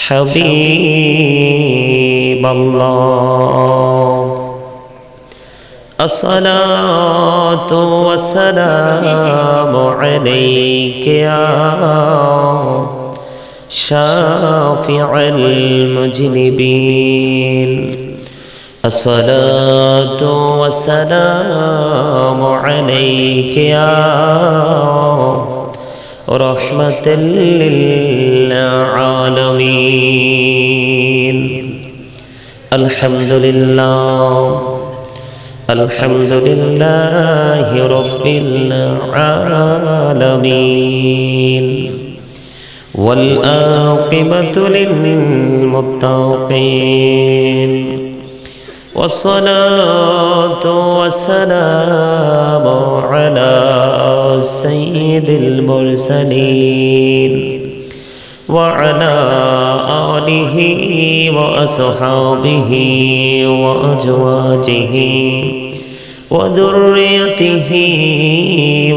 हबीबल्लाह अस्सलातु वस्सलामु अलैका या शाफिअल मुज़निबीन अस्सलातु वस्सलामु अलैका या रहमतल लिल आलमीन। अल्हम्दुलिल्लाहि रब्बिल आलमीन वल आक़िबतु लिल मुत्तक़ीन वस्सलातु वस्सलामु अला सय्यिदिल मुरसलीन व अला आलिहि व अस्हाबिहि व अज़वाजिहि व ज़ुर्रिय्यतिहि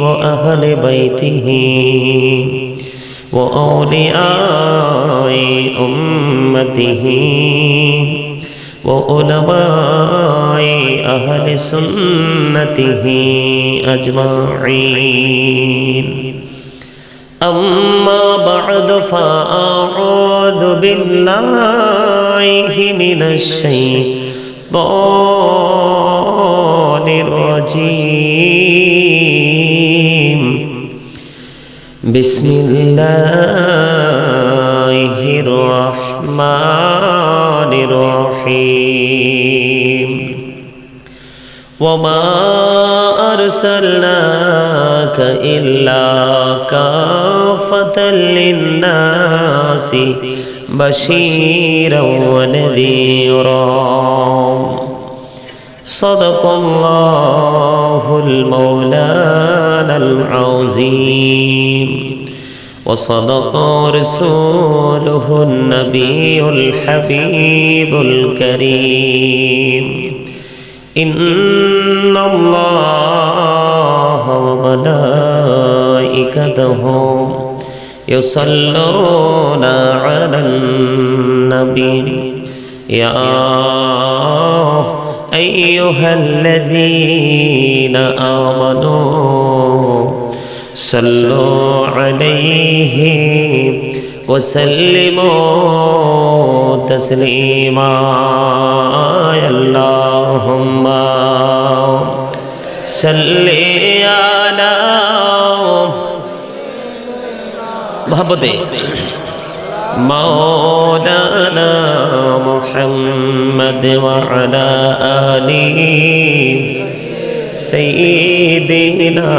व अहलि बैतिहि व औलियाए उम्मतिहि व उलमाए अहले सुन्नतिहि अजमाईन। अम्मा बअद फ़अऊज़ु बिल्लाहि मिनश शैतानिर रजीम। बिस्मिल्लाहिर रहमानिर रहीम। वमा अर्सलनाका इल्ला काफ़तल लिन्नासि बशीरन व नज़ीरा। सदक़ल्लाहुल मौलानल अज़ीम व सदक़ रसूलुहुन नबियुल हबीबुल करीम। इन्नल्लाह व मलाइकतहु युसल्लूना अलन नबी या अय्युहल्लज़ीना आमनू सल्लू अलैहि वसल्लिमू तस्लीमा। अल्लाहुम्मा सल्ली अला मोहब्बते मौलाना मुहम्मद व अला आलिहि सय्यिदिना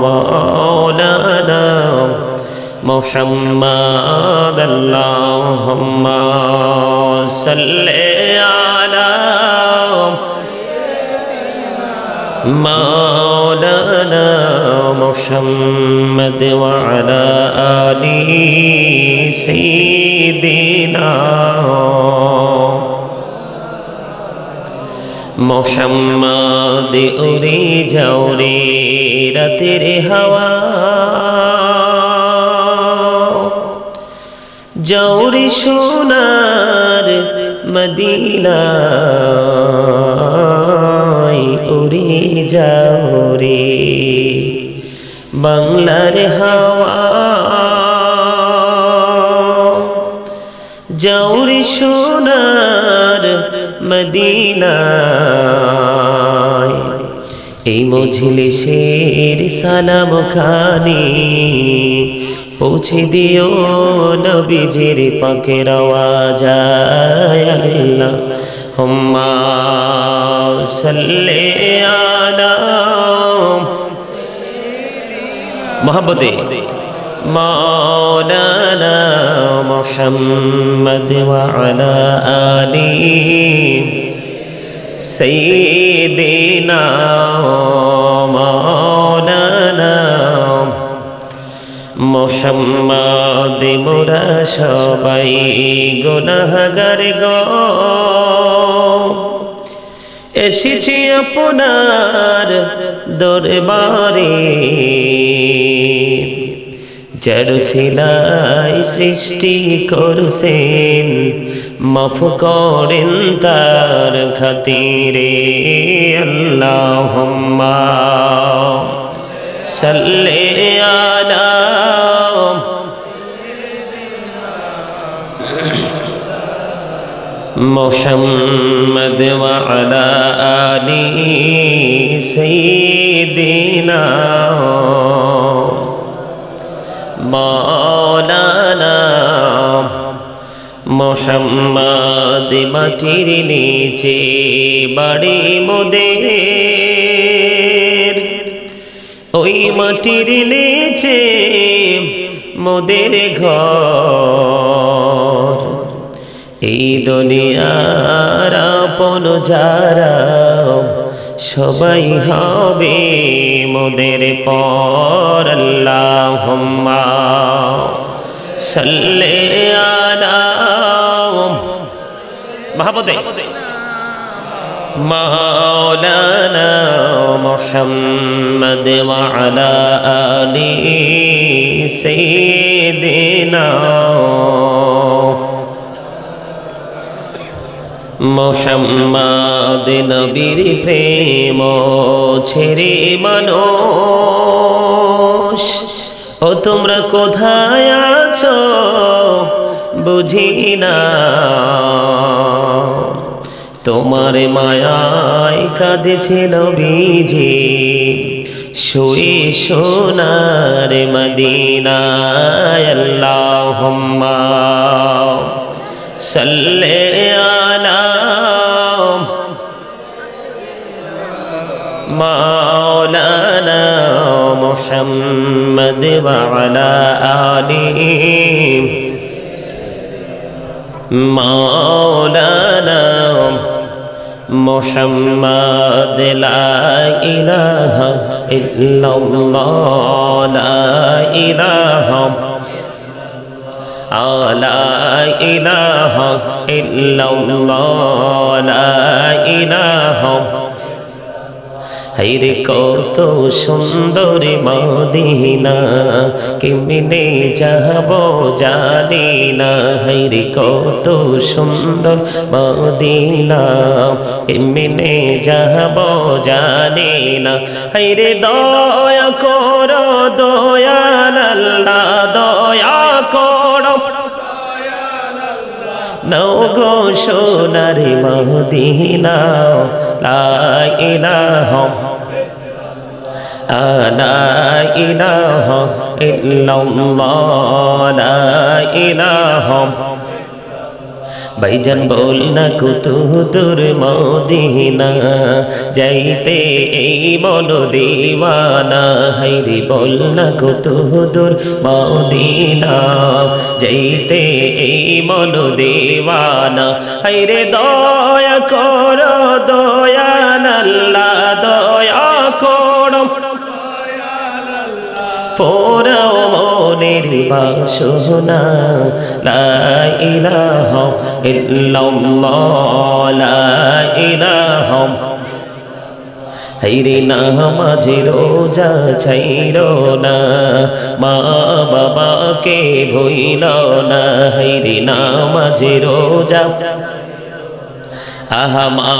मौलाना मुहम्मद। अल्लाहुम्मा सल्ली अला मौलाना मुहम्मद व अला आलिहि सय्यिदिना मुहम्मद। उड़ी जौरी रतिर हवा जौरी सोनार मदीना उड़ी जौरी बांग्लार हवा जौरी सोनार मदीना। এই মজলিসের সালাম খানি পৌঁছে দিও নবীজির পাকের আওয়াজায়। আল্লাহুম্মা সাল্লি আলা মোহাব্বতে মৌলানা মুহাম্মদ व अला आलिहि सय्यिदिना मौलाना मुहम्मद। मोरा सबाई गुनाहगार गो एसेছি আপনার দরবারে যার সিলাই সৃষ্টি করছেন মাফ করেন তার খাতিরে আল্লাহুম্মা সাল্লি আলা মুহাম্মদ ওয়া আলা আলি সাইয়্যিদিনা মাওলানা মুহাম্মদ। মাটির নিচে বাড়ি মোদের, ওই মাটির নিচে মোদের ঘর। এই দুনিয়ার আপন যারা সবাই হবে মোদের পর। আল্লাহুম্মা সাল্লি আলা মাহবুবে মাওলানা মুহাম্মদ ওয়া আলা আলি সাইয়্যিদিনা মুহাম্মদ। নবীর প্রেম ছেড়ে মানুষ ও তোমরা কোথায় আছো বুঝি না, তোমার মায়ায় কাঁদেছে নবীজি শুয়ে সোনার মদিনায়। আল্লাহুম্মা সাল্লি আলা মাওলানা মুহাম্মদ ওয়া আলা আলি মাওলানা মুহাম্মদ। লা ইলাহা ইল্লাল্লাহ লা ইলাহা লা ইলাহা ইল্লাল্লাহ লা ইলাহা। হায়রে কত সুন্দর মদিনা কেমনে যাব জানি না, হায়রে কত সুন্দর মদিনা কেমনে যাব জানি না। হায়রে দয়া করো দয়াল আল্লাহ দয়া করো নাও গো সোনার মদিনা। লা ইলাহা লা ইলাহা ইল্লাল্লাহ লা ইলাহা। ভাইজান বল না কত দূর মদিনা যাইতে এই মন দিওয়ানা, হায়রে বল না কত দূর মদিনা যাইতে এই মন দিওয়ানা। হায়রে দয়া করো দয়াল আল্লাহ দয়া করো পোড়াও মনের বাসনা। লা ইলাহা ইল্লাল্লাহ লা ইলাহা। হায়রে নামাজে রোজা ছাইরো না, মা বাবাকে ভুইলো না। হায়রে নামাজে রোজা আহা মা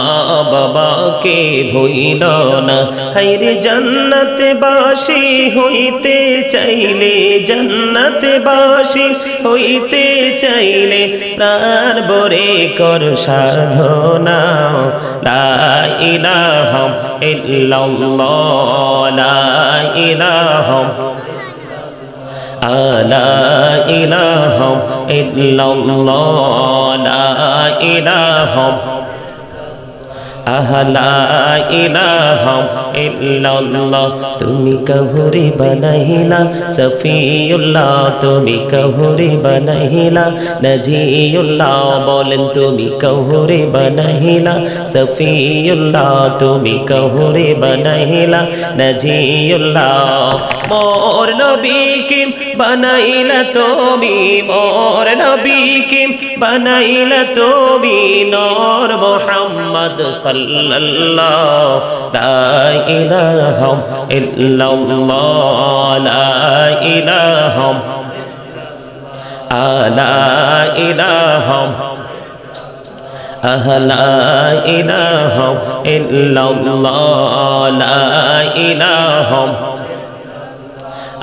বাবাকে ভুইল না। হায়রে জান্নাতবাসী হইতে চাইলে জান্নাতবাসী হইতে চাইলে প্রাণ ভরে কর সাধনা। লা ইলাহা ইল্লাল্লাহ লা ইলাহা লা ইলাহা ইল্লাল্লাহ লা ইলাহা লা ইলাহা ইল্লাল্লাহ। তুমি কাহুরে বানাইলা সফিউল্লাহ, তুমি কাহুরে বানাইলা নজিউল্লাহ। বলেন তুমি কাহুরে বানাইলা সফিউল্লাহ, তুমি কাহুরে বানাইলা নজিউল্লাহ। মোর নবীকে বানাইলা তুমি, মোর নবীকে বানাইলা তুমি নূর মুহাম্মদ সাল্লাল্লাহু লা ইলাহা ইল্লাল্লাহ লা ইলাহা লা ইলাহা লা ইলাহা ইল্লাল্লাহ লা ইলাহা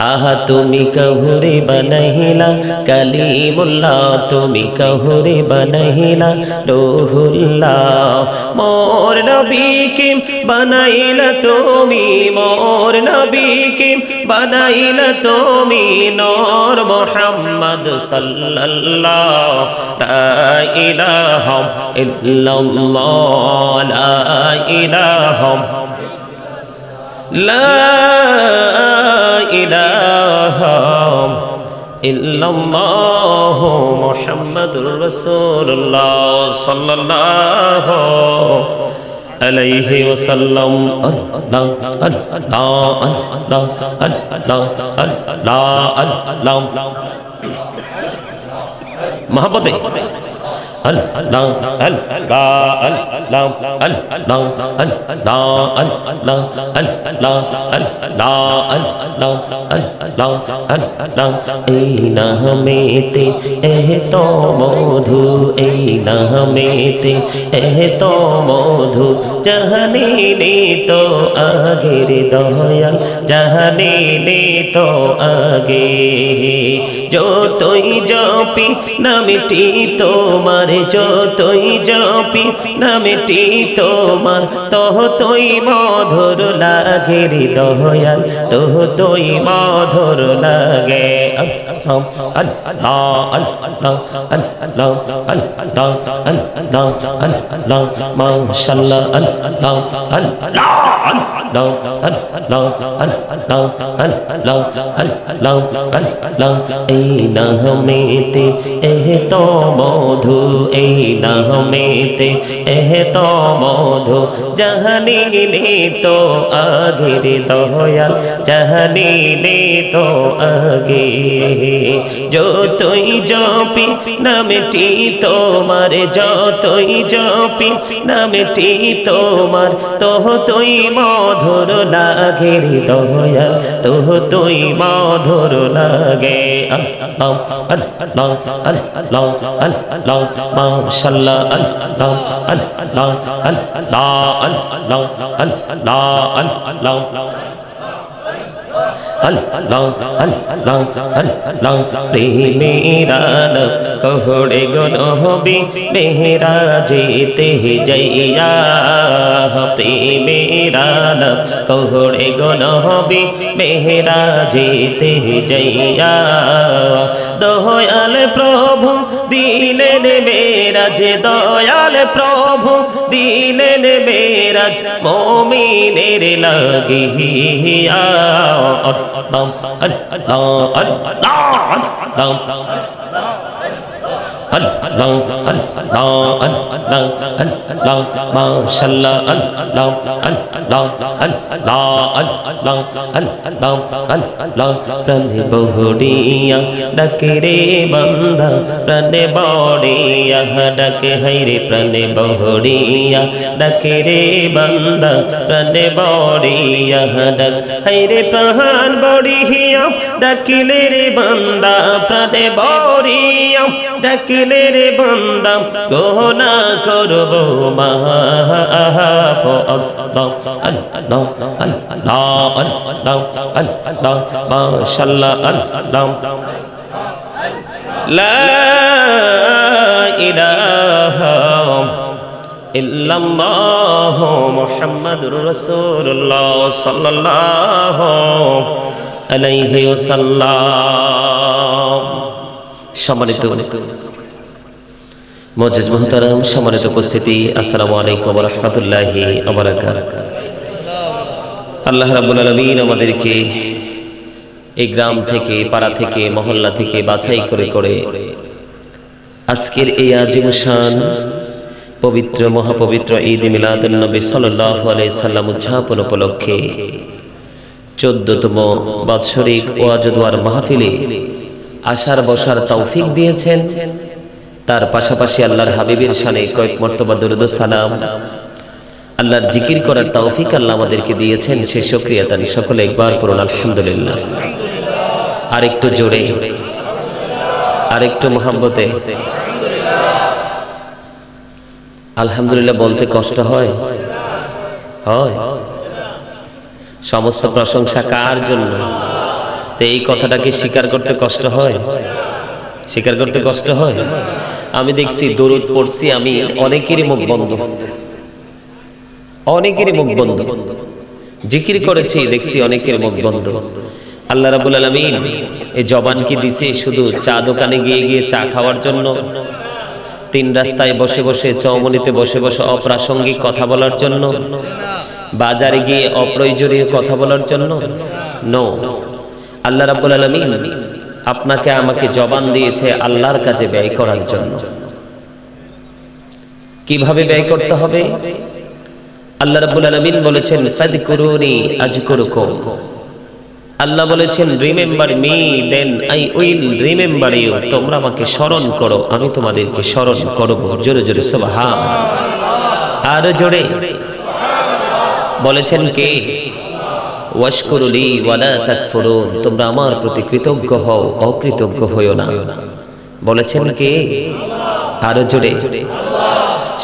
आहा तुमी कहूरे बनहिला कलीमुल्लाह तुमी कहूरे बनहिला रूहुल्लाह मोर नबी के बनाइला तुमी मोर नबी के बनाइला तुमी नूर मुहम्मद सल्लल्लाहु ला इलाहा इल्लल्लाह ला इलाहा ला इलाहा इल्लल्लाह मुहम्मदुर रसूलुल्लाह सल्लल्लाहु अलैहि वसल्लम अल्लाह अल्लाह अल्लाह अल्लाह अल्लाह मोहब्बत अल्लाह अल्लाह अल्लाह अल्लाह अल्लाह अल्लाह अल्लाह अल्लाह ऐ नामेते एह तो मधु ऐ नामेते एह तो मधु जहनी ने तो आगे रे दयाल जहनी ने तो आगे जो तोई जपी नामटी তোমার যতই জপি নামটি তোমার ততই মধুর লাগে রে দয়াল ততই মধুর লাগে আল্লাহ আল্লাহ আল্লাহ আল্লাহ আল্লাহ আল্লাহ মাশাআল্লাহ আল্লাহ আল্লাহ আল্লাহ আল্লাহ আল্লাহ আল্লাহ আল্লাহ আল্লাহ এই নামেতে এহ তো মধু এই নামেতে এহ তো মধু জাহানি নে তো আগে রে দয়াল জাহানি নে তো আগে যতই জপি নামটি তোমার যতই জপি নামটি তোমার ততই মধুর লাগে রে দয়াল ততই মধুর লাগে আল্লাহ আল্লাহ আল্লাহ আল্লাহ মাশাআল্লাহ আল্লাহ আল্লাহ আল্লাহ আল্লাহ আল্লাহ আল্লাহ अल्लाह अल्लाह अल्लाह मेरा कहड़े गनहबी मेरा जेते जैया मेरा कहड़े गनहबी मेरा जेते जैया दयाल प्रभु दिलेन मेराज दयाल प्रभु दिलेन मेराज मोमिनेर लागिया अल्लाह अल्लाह अल्लाह अल्लाह अल्लाह अल्लाह अल्लाह माशाअल्लाह अल्लाह अल्लाह अल्लाह अल्लाह अल्लाह अल्लाह प्रने बहुड़िया डके रे बंदा प्रने बौड़िया डके है रे प्रने बहुड़िया डके रे बंदा प्रने बौड़िया डक है रे प्रहान बौड़िया डकिले रे बंदा प्रने बौड़िया डकिले रे बंदा गोना करबो माफ अल्लाह अल्लाह अल्लाह अल्लाह अल्लाह माशाअल्लाह अल्लाह ला इलाहा इल्लल्लाह मुहम्मदुर रसूलुल्लाह सल्लल्लाहु अलैहि वसल्लम সম্মানিত মুআজ্জিজ মুহতারাম সম্মানিত উপস্থিতি আসসালামু আলাইকুম ওয়া রাহমাতুল্লাহি ওয়া বারাকাতুহু আল্লাহ রাব্বুল আলামিন আমাদেরকে এই গ্রাম থেকে পাড়া থেকে মহল্লা থেকে বাছাই করে করে আজকের এই আজিম শান পবিত্র মহাপবিত্র ঈদ মিলাদুন নবী সাল্লাল্লাহু আলাইহি সাল্লাম উদযাপন উপলক্ষে 14তম বাৎসরিক ওয়াজ দোয়ার মাহফিলে আশার বসার তৌফিক দিয়েছেন। তার পাশাপাশি আল্লাহর হাবিবের শানে কয়েক মর্তবা দরুদ ও সালাম আল্লাহর জিকির করার তৌফিক আল্লাহ আমাদেরকে দিয়েছেন, সে শুকরিয়া তানি সকলে একবার পড়ুন আলহামদুলিল্লাহ। আরেকটু জোরে, আরেকটু মোহাব্বতে আলহামদুলিল্লাহ বলতে কষ্ট হয়? হয়। সমস্ত প্রশংসা কার জন্য? তো এই কথাটাকে স্বীকার করতে কষ্ট হয়? স্বীকার করতে কষ্ট হয়? আমি দেখছি দরুদ পড়ছি আমি, অনেকেরই মুখ বন্ধ, অনেকেরই মুখ বন্ধ। জিকির করেছি দেখছি অনেকের মুখ বন্ধ। আল্লাহ রাব্বুল আলামিন এই জবান কি দিছে শুধু চা দোকানে গিয়ে গিয়ে চা খাওয়ার জন্য, তিন রাস্তায় বসে বসে, চৌমনিতে বসে বসে অপ্রাসঙ্গিক কথা বলার জন্য, বাজারে গিয়ে অপ্রয়োজনীয় কথা বলার জন্য? নো। আল্লাহ রাব্বুল আলামিন আপনাকে আমাকে জবান দিয়েছে আল্লাহর কাজে ব্যয় করার জন্য। কিভাবে ব্যয় করতে হবে? আল্লাহ রাব্বুল আলামিন বলেছেন ফাযকুরুনি আযকুরুকুম। আল্লাহ বলেছেন remember me then I will remember you. তোমরা আমাকে স্মরণ করো, আমি তোমাদেরকে স্মরণ করব। জোরে জোরে সুবহানাল্লাহ। আর জোরে বলেছেন কে? ওয়াশকুরুলি ওয়ালা তাকফুরুন। তোমরা আমার প্রতি কৃতজ্ঞ হও, অকৃতজ্ঞ হইও না। বলেছেন কে? আরো জোরে।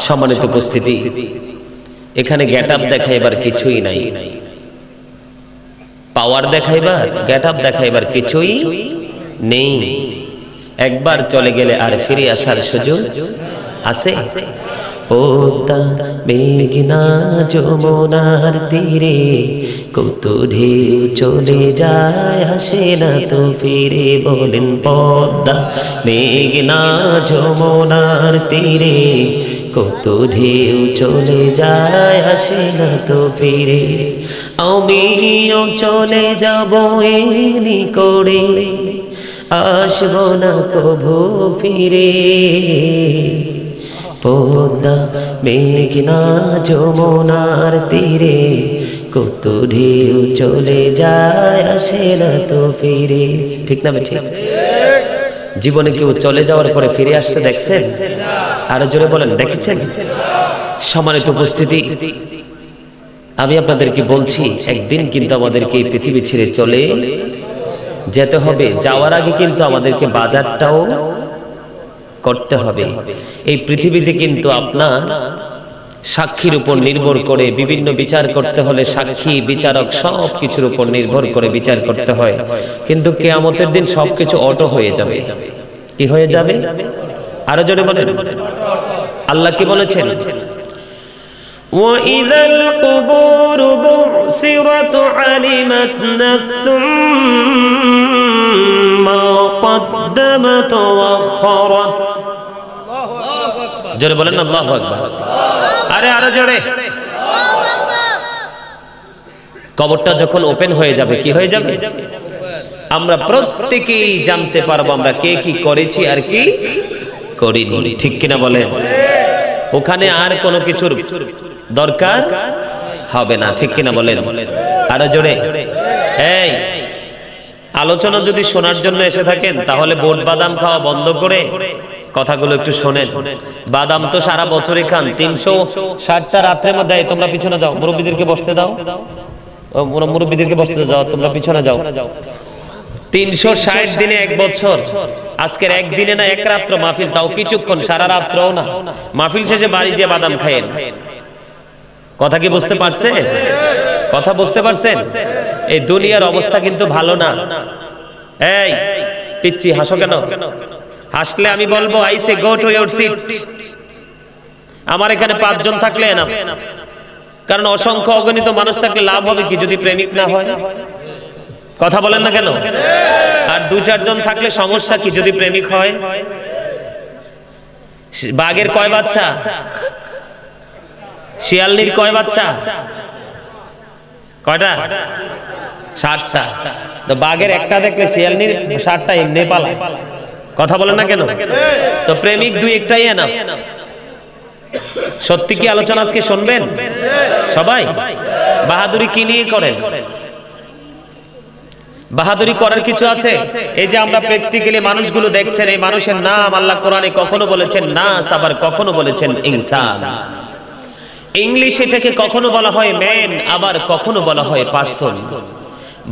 সম্মানিত উপস্থিতি, এখানে গেটআপ দেখাইবার কিছুই নাই, পাওয়ার দেখাইবার, গেটআপ দেখাইবার কিছুই নেই। একবার চলে গেলে আর ফিরে আসার সুযোগ আছে? পদ্মা মেঘনা যমুনার তীরে কত ঢেউ চলে যায়, আসে না তো ফিরে। বলেন পদ্মা মেঘনা যমুনার তীরে কত ঢেউ চলে যায়, আসে না তো ফিরে। আমিও চলে যাব এমনি করে, আসব না কভু ফিরে। পদ্মা মেঘনা যমুনার তীরে কত ঢেউ চলে যায়, আসে না তো ফিরে। ঠিক না ঠিক? জীবনে কেউ চলে যাওয়ার পরে ফিরে আসতে দেখছেন? আরো জোরে বলেন, দেখেছেন? সম্মানিত উপস্থিতি, আমি আপনাদেরকে বলছি একদিন কিন্তু আমাদেরকে এই পৃথিবী ছেড়ে চলে যেতে হবে। যাওয়ার আগে কিন্তু আমাদেরকে বাজারটাও করতে হবে। এই পৃথিবীতে কিন্তু আপনার সাক্ষীর উপর নির্ভর করে বিভিন্ন বিচার করতে হলে সাক্ষী, বিচারক সব কিছুর উপর নির্ভর করে বিচার করতে হয়। কিন্তু কিয়ামতের দিন সবকিছু অটো হয়ে যাবে। কি হয়ে যাবে? আরো জোরে বলেন। আল্লাহ কি বলেছেন? وَإِذَا الْقُبُورُ بُعْثِرَتْ عَلِمَتْ نَفْسٌ مَا قَدَّمَتْ وَأَخَّرَتْ। জোরে বলেন আল্লাহু আকবার। আরে আরো জোরে। কবরটা যখন ওপেন হয়ে যাবে, কি হয়ে যাবে? আমরা প্রত্যেকেই জানতে পারবো আমরা কে কি করেছি আর কি করিনি। ঠিক কিনা বলেন? ওখানে আর কোনো কিছুর দরকার হবে না। ঠিক কিনা বলেন? আরো জোরে। এই আলোচনা যদি শোনার জন্য এসে থাকেন তাহলে বোট বাদাম খাওয়া বন্ধ করে কথাগুলো একটু শোনেন। বাদাম তো সারা বছরই খান, 360টা রাত্রের মধ্যে। তোমরা পিছনে যাও, মুরব্বিদেরকে বসতে দাও, মুরব্বিদেরকে বসতে যাও, তোমরা পিছনে যাও। 360 দিনে এক বছর, আজকের একদিনে না এক রাত্র মাহফিল, তাও কিছুক্ষণ, সারা রাত্রও না। মাহফিল শেষে বাড়ি যেয়ে বাদাম খায়েন। কথা কি বুঝতে পারছে? কথা বুঝতে পারছেন? এই দুনিয়ার অবস্থা কিন্তু ভালো না। এই পিচ্চি হাসো কেন? হাসলে আমি বলবো I say go to your seat. আমার এখানে 5 জন থাকলে না, কারণ অসংখ্য অগণিত মানুষ থাকলে লাভ হবে কি যদি প্রেমিক না হয়? কথা বলেন না কেন? আর 2-4 জন থাকলে সমস্যা কি যদি প্রেমিক হয়? বাঘের কয় বাচ্চা? শিয়ালনির কয় বাচ্চা? কয়টা? 60টা। তো বাঘের একটা দেখলে শিয়ালনির 60টা এমনি পালায়। কথা বলেন না কেন? তো প্রেমিক 2-1টাই না। সত্যি কি আলোচনা আজকে শুনবেন সবাই? বাহাদুরি কি নিয়ে করেন? বাহাদুরি করার কিছু আছে? এই যে আমরা প্র্যাকটিক্যালি মানুষগুলো দেখছেন, এই মানুষের নাম আল্লাহ কোরআনে কখনো বলেছেন নাস, আবার কখনো বলেছেন ইনসান। ইংলিশে এটাকে কখনো বলা হয় ম্যান, আবার কখনো বলা হয় পারসন।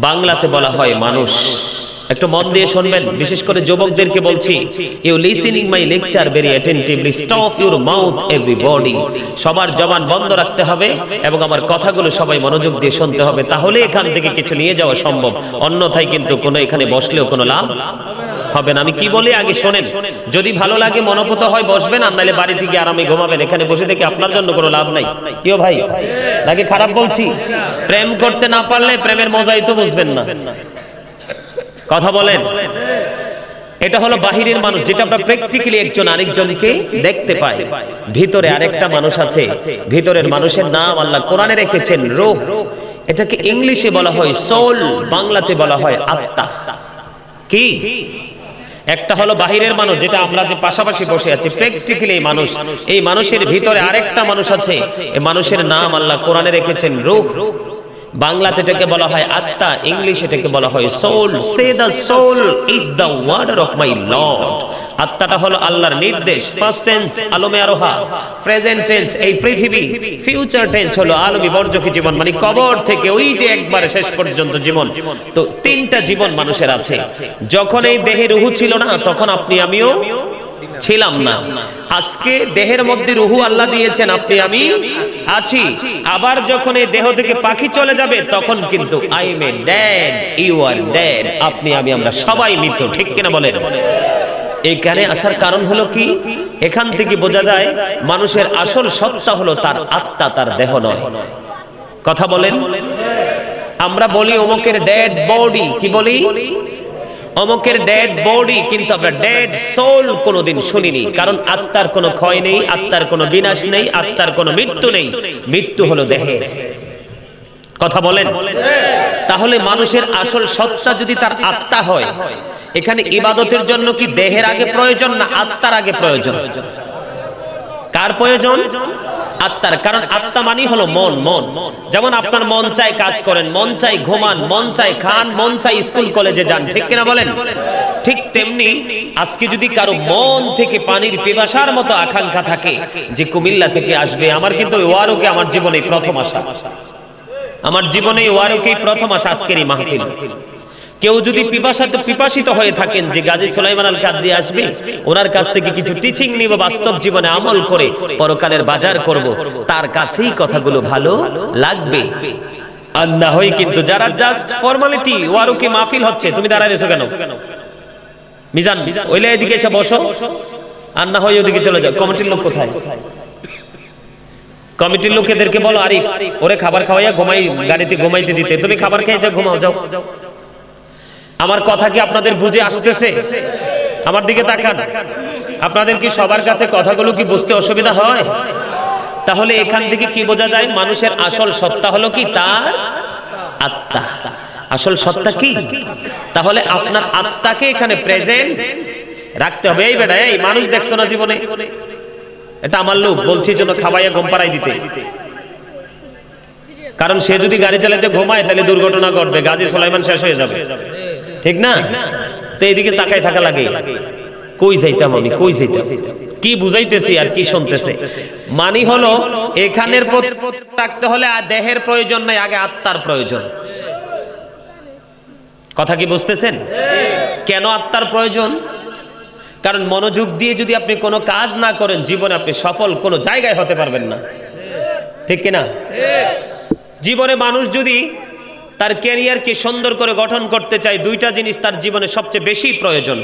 বাংলাতে বলা হয় মানুষ। একটু মন দিয়ে শুনবেন, বিশেষ করে যুবকদেরকে বলছি, you listening my lecture very attentively, stop your mouth everybody. সবার জবান বন্ধ রাখতে হবে এবং আমার কথাগুলো সবাই মনোযোগ দিয়ে শুনতে হবে, তাহলে এখান থেকে কিছু নিয়ে যাওয়া সম্ভব। অন্যথায় কিন্তু কোনো এখানে বসলেও কোনো লাভ হবে না। আমি কি বলি আগে শোনেন, যদি ভালো লাগে মনোপুত হয় বসবেন, আর নাহলে বাড়ি থেকে আরামে ঘুমাবেন। এখানে বসে থেকে আপনার জন্য কোনো লাভ নাই। কেউ ভাই নাকি খারাপ বলছি? প্রেম করতে না পারলে প্রেমের মজাই তো বুঝবেন না। কথা বলেন। এটা হলো বাহিরের মানুষ, যেটা আমরা প্র্যাকটিক্যালি একজন আরেকজনকে দেখতে পাই। ভিতরে আরেকটা মানুষ আছে। ভিতরের মানুষের নাম আল্লাহ কোরআনে রেখেছেন রূহ। এটাকে ইংলিশে বলা হয় সোল, বাংলাতে বলা হয় আত্মা। কি? একটা হলো বাহিরের মানুষ, যেটা আমরা যে পাশাপাশি বসে আছি, প্র্যাকটিক্যালি মানুষ। এই মানুষের ভিতরে আরেকটা মানুষ আছে। এই মানুষের নাম আল্লাহ কোরআনে রেখেছেন রূহ। বাংলাতে এটাকে বলা হয় আত্মা, ইংলিশে এটাকে বলা হয় soul. Say the soul is the word of my lord. আত্মাটা হলো আল্লাহর নির্দেশ। ফার্স্ট টেন্স আলমে আরোহা, প্রেজেন্ট টেন্স এই পৃথিবী, ফিউচার টেন্স হলো আলমী বর্জকি জীবন, মানে কবর থেকে ওই যে একবারে শেষ পর্যন্ত জীবন। তো তিনটা জীবন মানুষের আছে। যখন এই দেহে রূহ ছিল না, তখন আপনি আমিও ছিলাম না। আজকে দেহের মধ্যে রূহ আল্লাহ দিয়েছেন, আপনি আমি আছি। আবার যখন এই দেহ থেকে পাখি চলে যাবে, তখন কিন্তু I am a dead, you are dead. আপনি আমি আমরা সবাই মৃত। ঠিক কিনা বলেন? এখানে আসার কারণ হলো কি? এখান থেকে বোঝা যায় মানুষের আসল সত্তা হলো তার আত্মা, তার দেহ নয়। কথা বলেন। আমরা বলি অমুকের ডেড বডি। কি বলি? অমুকের ডেড বডি, কিন্তু আমরা ডেড সোল কোনোদিন শুনিনি। কারণ আত্মার কোনো ক্ষয় নেই, আত্মার কোনো বিনাশ নেই, আত্মার কোনো মৃত্যু নেই। মৃত্যু হলো দেহের। কথা বলেন। তাহলে মানুষের আসল সত্তা যদি তার আত্মা হয়, এখানে ইবাদতের জন্য কি দেহের আগে প্রয়োজন না আত্মার আগে প্রয়োজন? কার প্রয়োজন? আত্মার। কারণ আত্মা মানে হলো মন। মন যেমন আপনার মন চাই কাজ করেন, মন চাই ঘুমান, মন চাই খান, মন চাই স্কুল কলেজে যান। ঠিক কিনা বলেন? ঠিক তেমনি আজকে যদি কারো মন থেকে পানির পিপাসার মতো আকাঙ্ক্ষা থাকে যে কুমিল্লা থেকে আসবে, আমার কিন্তু ওয়ারুকে আমার জীবনে প্রথম আসা, আমার জীবনে ওয়ারুকেই প্রথম আসা আজকের এই মাহফিল। কেউ যদি পিপাসিত হয়ে থাকেন যে গাজী সুলাইমান আল কাদরি আসবে, ওনার কাছ থেকে কিছু টিচিং নিব, বাস্তব জীবনে আমল করে পরকালের বাজার করব, তার কাছেই কথাগুলো ভালো লাগবে। আর না হয় কিন্তু যারা জাস্ট ফর্মালিটি, ওয়ারুকে মাহফিল হচ্ছে, তুমি দাঁড়ায় রয়েছো কেন? মিজান ওইলে এদিকে এসে বসো, আর না হয় ওদিকে চলে যাও। কমিটির লোক কোথায়? কমিটির লোকেদেরকে বলো আরিফ ওরে খাবার খাওয়াইয়া গাড়িতে ঘুমাইতে দিতে। তুমি খাবার খেয়ে যাও, ঘুমাও যাও। আমার কথা কি আপনাদের বুঝে আসতেছে? আমার দিকে তাকান। আপনাদের কি সবার কাছে কথাগুলো কি বুঝতে অসুবিধা হয়? তাহলে এখান থেকে কি বোঝা যায়? মানুষের আসল সত্তা হলো কি? তার আত্মা। আসল সত্তা কি? তাহলে আপনার আত্মাকে এখানে প্রেজেন্ট রাখতে হবে। এই বেটা, এই মানুষ দেখছো না জীবনে? এটা আমার লোক, বলছি জন্য খাবাইয়া ঘুম পাড়াই দিতে। কারণ সে যদি গাড়ি চালাতে ঘুমায় তাহলে দুর্ঘটনা ঘটবে, গাজী সুলাইমান শেষ হয়ে যাবে। ঠিক না? তো এইদিকে তাকাই থাকা লাগে। কই যাইতাম আমি, কই যাইতাম, কি বুঝাইতেছি আর কি শুনতেছে? মানি হলো এখানের রাখতে হলে দেহের প্রয়োজন নাই, আগে আত্মার প্রয়োজন। কথা কি বুঝতেছেন? কেন আত্মার প্রয়োজন? কারণ মনোযোগ দিয়ে যদি আপনি কোনো কাজ না করেন, জীবনে আপনি সফল কোনো জায়গায় হতে পারবেন না। ঠিক কিনা? জীবনে মানুষ যদি তার ক্যারিয়ারকে সুন্দর করে গঠন করতে চায়, দুইটা জিনিস তার জীবনে সবচেয়ে বেশি প্রয়োজন।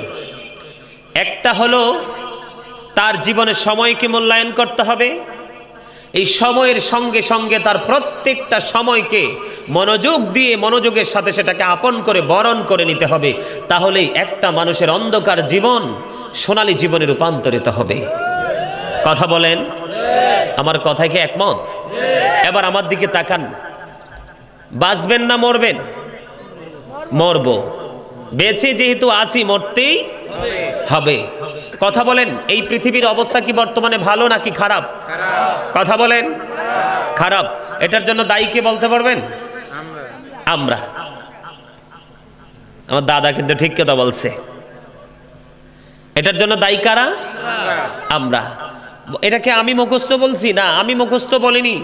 একটা হলো তার জীবনে সময়কে মূল্যায়ন করতে হবে। এই সময়ের সঙ্গে সঙ্গে তার প্রত্যেকটা সময়কে মনোযোগ দিয়ে, মনোযোগের সাথে সেটাকে আপন করে বরণ করে নিতে হবে। তাহলেই একটা মানুষের অন্ধকার জীবন সোনালী জীবনে রূপান্তরিত হবে। কথা বলেন। আমার কথায় কি একমত? এবার আমার দিকে তাকান। বাঁচবেন না মরবেন? মরব। বেঁচে যেহেতু আছি, মরতেই হবে। কথা বলেন, এই পৃথিবীর অবস্থা কি বর্তমানে ভালো নাকি খারাপ? কথা বলেন। খারাপ। এটার জন্য দায়ী কে বলতে পারবেন? আমরা। আমার দাদা কিন্তু ঠিক কথা বলছে। এটার জন্য দায়ী কারা? আমরা। এটাকে আমি মুখস্থ বলছি না, আমি মুখস্থ বলিনি।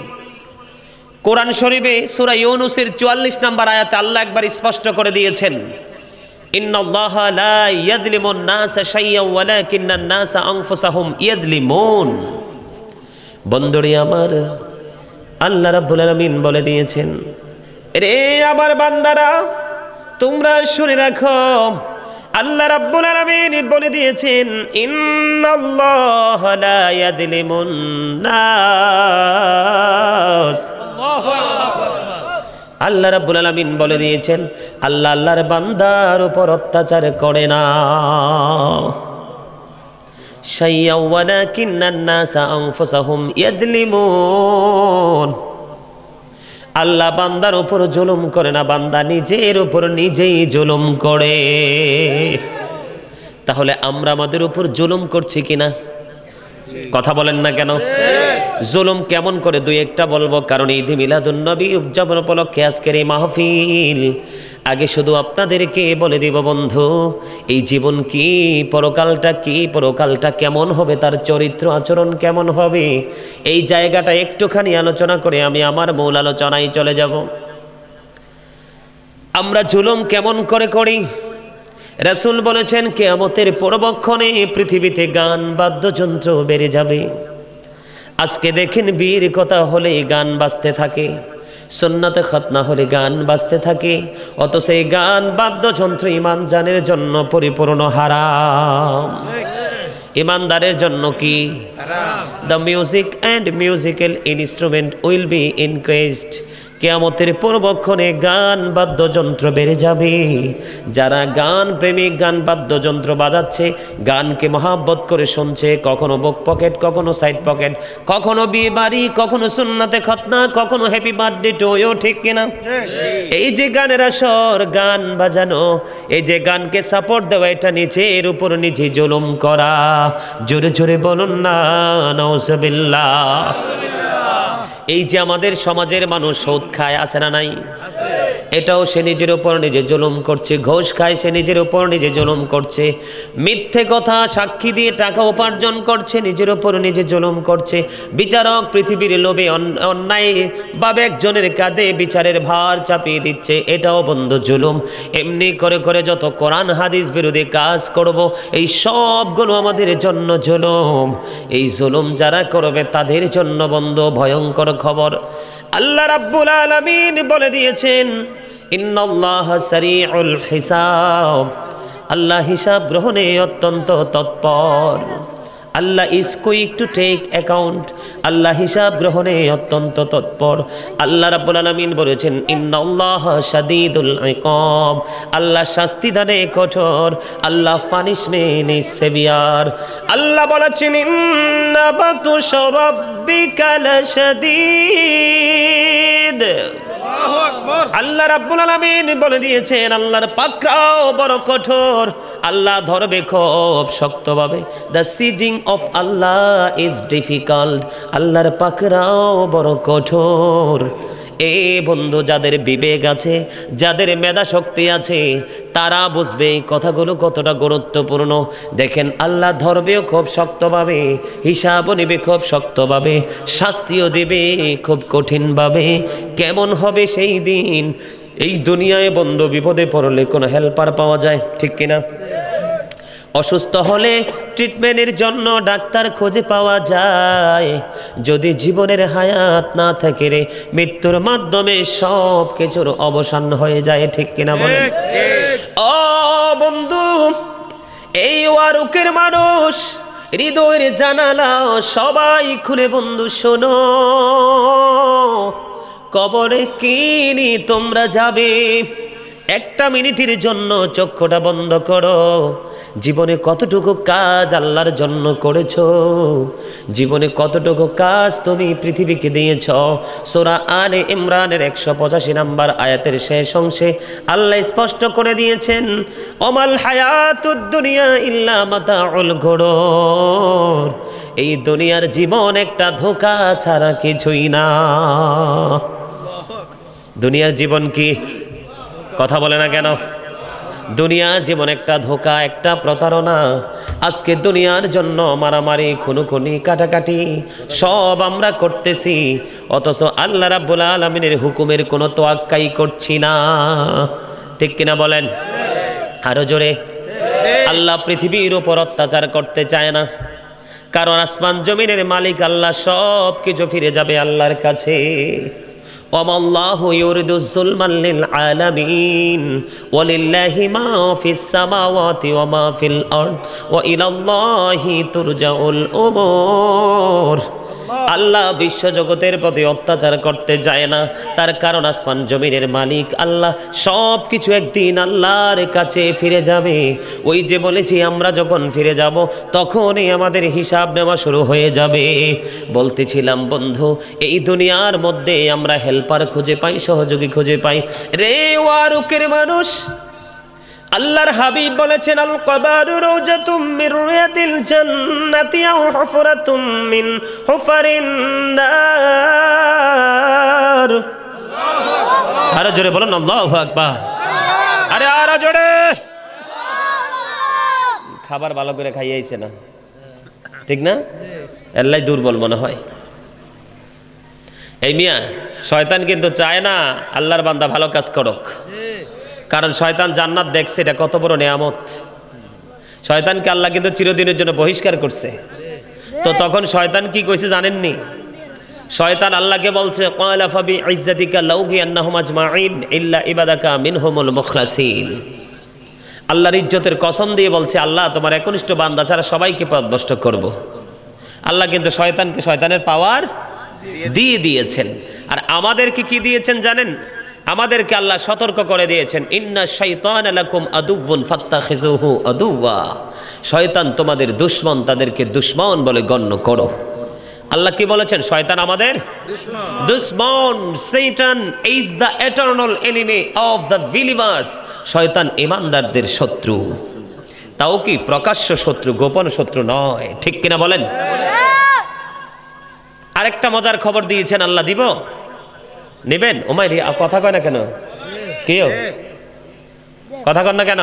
কোরআন শরীফে সূরা ইউনূসের 44 নম্বর আয়াতে আল্লাহ একবার স্পষ্ট করে দিয়েছেন, ইন্নাল্লাহা লা ইয়াযলিমুন নাসা শাইয়্যান ওয়ালাকিন্নান নাসা আনফুসাহুম ইয়াযলিমুন। বন্ধুরে আমার, আল্লাহ রাব্বুল আলামিন বলে দিয়েছেন, রে আমার বান্দারা তোমরা শুনে রাখো, আল্লাহ রাব্বুল আলামিন বলে দিয়েছেন, ইন্নাল্লাহা লা ইয়াযলিমুন নাস। আল্লাহ রাব্বুল আলামিন বলে দিয়েছেন, আল্লাহ আল্লাহর বান্দার উপর অত্যাচার করে না। শাইয়্যান ওয়ালাকিন্নান নাসা আনফুসাহুম ইয়াযলিমুন। আল্লাহ বান্দার উপর জুলুম করে না, বান্দা নিজের উপর নিজেই জুলুম করে। তাহলে আমরা আমাদের উপর জুলুম করছি কিনা? কথা বলেন না কেন? জুলুম কেমন করে দুই একটা বলবো, কারণ ঈদ মিলাদুন নবী উদযাপন উপলক্ষে আজকের এই মাহফিল। আগে শুধু আপনাদেরকে বলে দিব বন্ধু, এই জীবন কি, পরকালটা কি, পরকালটা কেমন হবে, তার চরিত্র আচরণ কেমন হবে, এই জায়গাটা একটুখানি আলোচনা করে আমি আমার মূল আলোচনায় চলে যাব। আমরা জুলুম কেমন করে করি? রাসূল বলেছেন, কিয়ামতের পূর্বক্ষণে পৃথিবীতে গান বাদ্যযন্ত্র বেড়ে যাবে। আজকে দেখেন বিয়ের কথা হলে গান বাজতে থাকে, সুন্নাতে খতনা হলে গান বাজতে থাকে, অথচ এই গান বাদ্যযন্ত্র ঈমান জানের জন্য পরিপূর্ণ হারাম। ঈমানদারের জন্য কি হারাম? The music and musical instrument will be increased. কিয়ামতের পূর্বক্ষণে গান বাদ্যযন্ত্র বেড়ে যাবে। যারা গান প্রেমিক, গান বাদ্যযন্ত্র বাজাচ্ছে, গানকে মহাব্বত করে শুনছে, কখনো বুক পকেট, কখনো সাইড পকেট, কখনো বিয়ে বাড়ি, কখনো সুন্নাতে খতনা, কখনো হ্যাপি বার্থডে টু ইউ, ঠিক কিনা? এই যে গানের আসর, গান বাজানো, এই যে গানকে সাপোর্ট দেওয়া, এটা নিজের উপর নিজে জুলুম করা। জোরে জোরে বলুন না নাউজুবিল্লাহ। এই যে আমাদের সমাজের মানুষ সুদ খায়, আছে না নাই? এটাও সে নিজের উপর নিজে জুলুম করছে। ঘুষ খায়, সে নিজের উপর নিজে জুলুম করছে। মিথ্যে কথা সাক্ষী দিয়ে টাকা উপার্জন করছে, নিজের উপর নিজে জুলুম করছে। বিচারক পৃথিবীর লোভে অন্যায়ভাবে একজনের কাঁধে বিচারের ভার চাপিয়ে দিচ্ছে, এটাও বন্ধ জুলুম। এমনি করে করে যত কোরআন হাদিস বিরোধী কাজ করব, এই সবগুলো আমাদের জন্য জুলুম। এই জুলুম যারা করবে তাদের জন্য বন্ধ ভয়ঙ্কর খবর। আল্লাহ রাব্বুল আলামিন বলে দিয়েছেন, ইন্নাল্লাহা সারিউল হিসাব। আল্লাহ হিসাব গ্রহণে অত্যন্ত তৎপর। Allah is quick to take account. Allah হিসাব গ্রহণে অত্যন্ত তৎপর। আল্লাহ রাব্বুল আলামিন বলেছেন, ইন্নাল্লাহা শাদীদুল ইকাব। আল্লাহ শাস্তি দানে কঠোর। আল্লাহ পানিশমেন্ট ইজ সেভিয়ার। আল্লাহ বলেছেন, ইন্না বাতুশা রাব্বিকা লাশাদীদ। আল্লাহ রাব্বুল আলামিন বলে দিয়েছেন, আল্লাহর পাকড়াও বড় কঠোর। আল্লাহ ধরবে খুব শক্তভাবে। The seizing of Allah is difficult. আল্লাহর পাকড়াও বড় কঠোর। এ বন্ধু, যাদের বিবেক আছে, যাদের মেধা শক্তি আছে, তারা বুঝবে এই কথাগুলো কতটা গুরুত্বপূর্ণ। দেখেন, আল্লাহ ধরবেও খুব শক্তভাবে, হিসাবও নেবে খুব শক্তভাবে, শাস্তিও দেবে খুব কঠিনভাবে। কেমন হবে সেই দিন? এই দুনিয়ায় বন্ধু বিপদে পড়লে কোনো হেল্পার পাওয়া যায়, ঠিক কিনা? অসুস্থ হলে ট্রিটমেন্টের জন্য ডাক্তার খুঁজে পাওয়া যায়। যদি জীবনের হায়াত না থাকে রে, মৃত্যুর মাধ্যমে সব কিছুর অবসান হয়ে যায়, ঠিক কিনা বলেন? ও বন্ধু, এই ওয়ারুকের মানুষ, হৃদয়ের জানালা সবাই খুলে বন্ধু শোনো। কবরে কিনি তোমরা যাবে, একটা মিনিটের জন্য চক্ষুটা বন্ধ করো। জীবনে কতটুকু কাজ আল্লাহর জন্য করেছো? জীবনে কতটুকু কাজ তুমি পৃথিবীকে দিয়েছ? সূরা আলে ইমরানের 185 নম্বর আয়াতের শেষ অংশে আল্লাহ স্পষ্ট করে দিয়েছেন, ওমাল হায়াতুদ দুনিয়া ইল্লা মাতাউল গুরুর। এই দুনিয়ার জীবন একটা ধোঁকা ছাড়া কিছুই না। দুনিয়ার জীবন কি? কথা বলে না কেন? দুনিয়া জীবন একটা ধোঁকা, একটা প্রতারণা। আজকে দুনিয়ার জন্য মারামারি, খুনোখুনি, কাটাকাটি সব আমরা করতেছি, অথচ আল্লাহ রাব্বুল আলামিনের হুকুমের কোনো তোয়াক্কাই করছি না। ঠিক কিনা বলেন? আরো জোরে। আল্লাহ পৃথিবীর উপর অত্যাচার করতে চায় না, কারণ আসমান জমিনের মালিক আল্লাহ, সব কিছু ফিরে যাবে আল্লাহর কাছে। ওয়াল্লাহু ইউরিদু যুলমান লিল আলামিন ওয়ালিল্লাহি মা ফিস সামাওয়াতি ওয়া মা ফিল আরদ ওয়া ইলাল্লাহি তুরজাউল উমুর। আল্লাহ বিশ্ব জগতের প্রতি অত্যাচার করতে যায় না, তার কারণ আসমান জমিনের মালিক আল্লাহ, সব কিছু একদিন আল্লাহর কাছে ফিরে যাবে। ওই যে বলেছি, আমরা যখন ফিরে যাব তখনই আমাদের হিসাব নেওয়া শুরু হয়ে যাবে। বলতেছিলাম বন্ধু, এই দুনিয়ার মধ্যে আমরা হেল্পার খুঁজে পাই, সহযোগী খুঁজে পাই। রে ওয়ারুকের মানুষ, আল্লাহর হাবিব বলেছেন, আল কবারু রাউজাতুম মির রিয়াদিল জান্নাতি আও হুফরাতুম মিন হুফারিন নার। আরো জোরে বলুন আল্লাহু আকবার। আরে আরো জোরে। খাবার ভালো করে খাইয়াইছে না, ঠিক না? আল্লাহ দুর্বল মনে হয়। এই মিয়া, শয়তান কিন্তু চায় না আল্লাহর বান্দা ভালো কাজ করুক, কারণ শয়তান জান্নাত দেখছে, এটা কত বড় নিয়ামত। শয়তানকে আল্লাহ কিন্তু চিরদিনের জন্য বহিষ্কার করছে। তো তখন শয়তান কি কইছে জানেননি? শয়তান আল্লাহকে বলছে, ক্বালা ফাবি ইজ্জাতিকা লাউগিয়ান্নাহুম আজমাইন ইল্লা ইবাদাকা মিনহুমুল মুখলাসিন। আল্লাহর ইজ্জতের কসম দিয়ে বলছে, আল্লাহ তোমার একনিষ্ঠ বান্দা ছাড়া সবাইকে পথভ্রষ্ট করব। আল্লাহ কিন্তু শয়তানকে শয়তানের পাওয়ার দিয়ে দিয়েছেন। আর আমাদেরকে কি দিয়েছেন জানেন? আমাদেরকে আল্লাহ সতর্ক করে দিয়েছেন, ইন্না শাইতানা লাকুম আদুউন ফাত্তাখিযুহু আদুওয়া। শয়তান তোমাদের দুশমন, তাদেরকে দুশমন বলে গণ্য করো। আল্লাহ কি বলেছেন? শয়তান আমাদের দুশমন। Satan is the eternal enemy of the believers. শয়তান ঈমানদারদের শত্রু। তাও কি প্রকাশ্য শত্রু, গোপন শত্রু নয়। ঠিক কিনা বলেন? আরেকটা মজার খবর দিয়েছেন আল্লাহ, দিব? নেবেন? ওমাইরি কথা কয় না কেন? কেউ কথা কন না কেন?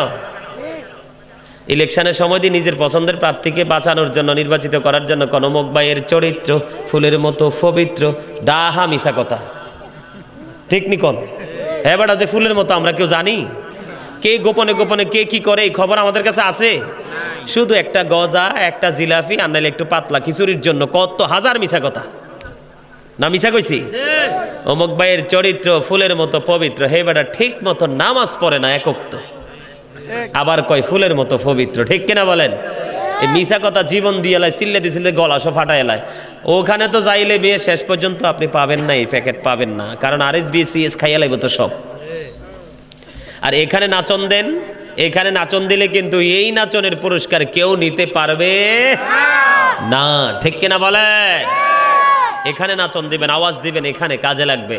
ইলেকশনের সময় দিয়ে নিজের পছন্দের প্রার্থীকে বাঁচানোর জন্য, নির্বাচিত করার জন্য কনমক ভাইয়ের চরিত্র ফুলের মতো পবিত্র, ডাহা মিশা কথা। ঠিক নি কোন? এবার যে ফুলের মতো আমরা কেউ জানি? কে গোপনে গোপনে কে কি করে এই খবর আমাদের কাছে আছে? শুধু একটা গজা, একটা জিলাপি, আর নাইলে একটু পাতলা খিচুড়ির জন্য কত হাজার মিশা কথা। না মিশা কইছি? অমুক ভাইয়ের চরিত্র ফুলের মতো পবিত্র, হে বেটা ঠিক মতো নামাজ পড়ে না একক, তো আবার কয় ফুলের মতো পবিত্র। ঠিক কিনা বলেন? এই মিশা কথা জীবন দিয়ে এলাই, সিল্লে দিছিলে গলা সব ফাটা এলাই। ওখানে তো যাইলে বিয়ে শেষ পর্যন্ত আপনি পাবেন না, এই প্যাকেট পাবেন না, কারণ RSB CS খাইয়া লাগবে তো সব। আর এখানে নাচন দেন, এখানে নাচন দিলে কিন্তু এই নাচনের পুরস্কার কেউ নিতে পারবে না। ঠিক কিনা বলেন? এখানে নাচন দিবেন, আওয়াজ দিবেন, এখানে কাজে লাগবে।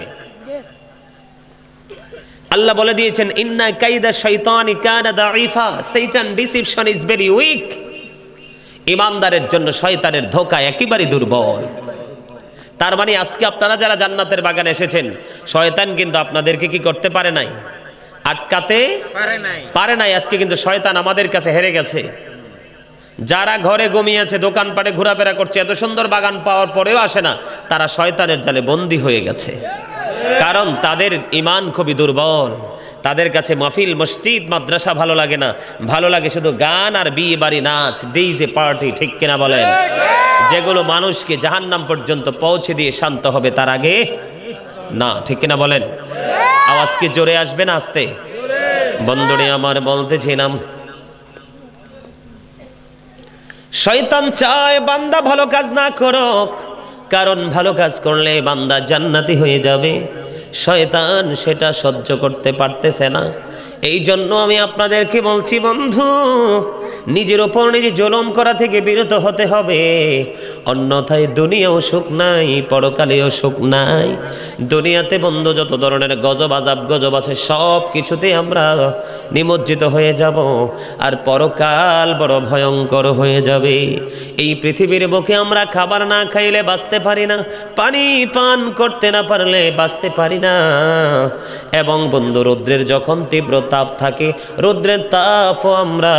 আল্লাহ বলে দিয়েছেন, ইন্না কাইদা শাইতানি কানা দাঈফা। শয়তান ডিসিপশন ইজ ভেরি উইক। ঈমানদারের জন্য শয়তানের ধোঁকা একেবারে দুর্বল। তার মানে আজকে আপনারা যারা জান্নাতের বাগানে এসেছেন, শয়তান কিন্তু আপনাদেরকে কি করতে পারে নাই? আটকাতে পারে নাই। আজকে কিন্তু শয়তান আমাদের কাছে হেরে গেছে। যারা ঘরে ঘুমিয়েছে, দোকানপাটে ঘোরাফেরা করছে, এত সুন্দর বাগান পাওয়ার পরেও আসে না, তারা শয়তানের জালে বন্দী হয়ে গেছে। কারণ তাদের ঈমান খুবই দুর্বল। তাদের কাছে মাহফিল, মসজিদ, মাদ্রাসা ভালো লাগে না, ভালো লাগে শুধু গান আর বিয়ে বাড়ি, নাচ, ডিজে পার্টি। ঠিক কিনা বলেন? যেগুলো মানুষকে জাহান্নাম পর্যন্ত পৌঁছে দিয়ে শান্ত হবে, তার আগে না। ঠিক কিনা বলেন? আওয়াজ কি জোরে আসবে না আস্তে? বন্ধুরে আমার, বলতেছিলাম শয়তান চায় বান্দা ভালো কাজ না করুক, কারণ ভালো কাজ করলে বান্দা জান্নাতি হয়ে যাবে। শয়তান সেটা সহ্য করতে পারতেছে না। এই জন্য আমি আপনাদেরকে বলছি বন্ধু, নিজের ওপর নিজে জুলুম করা থেকে বিরত হতে হবে, অন্যথায় দুনিয়াও সুখ নাই, পরকালেও সুখ নাই। দুনিয়াতে বন্ধু যত ধরনের গজব আযাব গজব আছে সব কিছুতে আমরা নিমজ্জিত হয়ে যাব, আর পরকাল বড় ভয়ঙ্কর হয়ে যাবে। এই পৃথিবীর বুকে আমরা খাবার না খাইলে বাঁচতে পারি না, পানি পান করতে না পারলে বাঁচতে পারি না। এবং বন্ধু রৌদ্রের যখন তীব্র তাপ থাকে, রৌদ্রের তাপও আমরা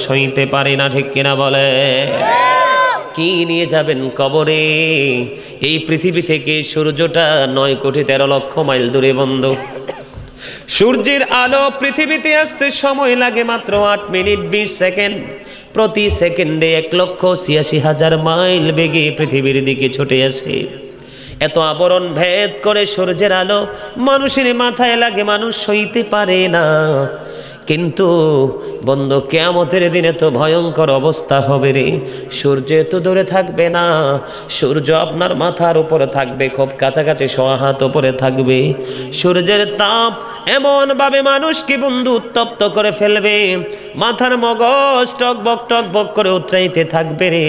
সইতে পারি না, ঠিক কিনা বলে? কি নিয়ে যাবেন কবরে? এই পৃথিবী থেকে সূর্যটা 9,13,00,000 মাইল দূরে বন্ধু। সূর্যের আলো পৃথিবীতে আসতে সময় লাগে মাত্র 8 মিনিট 20 সেকেন্ড। প্রতি সেকেন্ডে 1,86,000 মাইল বেগে পৃথিবীর দিকে ছুটে আসে। এত আবরণ ভেদ করে সূর্যের আলো মানুষের মাথায় লাগে, মানুষ সইতে পারে না। কিন্তু বন্ধু কিয়ামতের দিনে তো ভয়ঙ্কর অবস্থা হবে রে। সূর্য তো দূরে থাকবে না, সূর্য আপনার মাথার উপরে থাকবে, খুব কাছাকাছি 100 হাত উপরে থাকবে। সূর্যের তাপ এমনভাবে মানুষকে বন্ধু উত্তপ্ত করে ফেলবে, মাথার মগজ টকবক টকবক করে উতরাইতে থাকবে রে।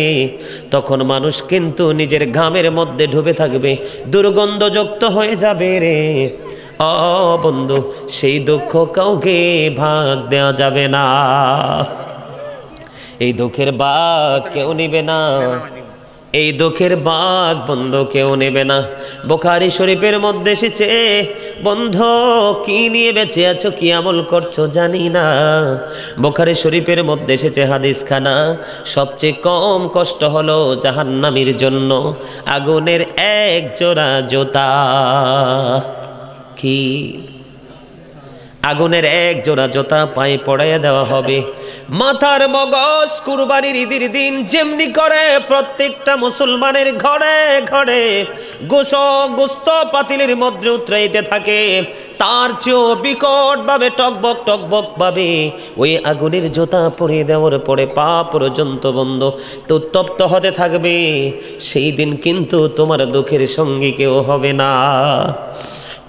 তখন মানুষ কিন্তু নিজের ঘামের মধ্যে ডুবে থাকবে, দুর্গন্ধযুক্ত হয়ে যাবে রে। বন্ধু সেই দুঃখ কাউকে ভাগ দেওয়া যাবে না, এই দুঃখের ভাগ কেউ নেবে না, এই দুঃখের ভাগ বন্ধু কেউ নেবে না। বুখারী শরীফের মধ্যে এসেছে, বন্ধু কি নিয়ে বেঁচে আছো, কি আমল করছো জানি না। বুখারী শরীফের মধ্যে এসেছে হাদিস খানা, সবচেয়ে কম কষ্ট হলো জাহান্নামীর জন্য আগুনের 1 জোড়া জুতা। কি? আগুনের 1 জোড়া জুতা পায়ে পড়াইয়া দেওয়া হবে। মাথার মগজ কুরবানির ঈদের দিন যেমনি করে প্রত্যেকটা মুসলমানের ঘরে ঘরে গোস্ত পাতিলের মধ্যে উতরাইতে থাকে, তার চেয়েও বিকট ভাবে টকবক টকবক ভাবে ওই আগুনের জুতা পরিয়ে দেওয়ার পরে পা পর্যন্ত বন্ধ তো তপ্ত হতে থাকবে। সেই দিন কিন্তু তোমার দুঃখের সঙ্গী কেউ হবে না।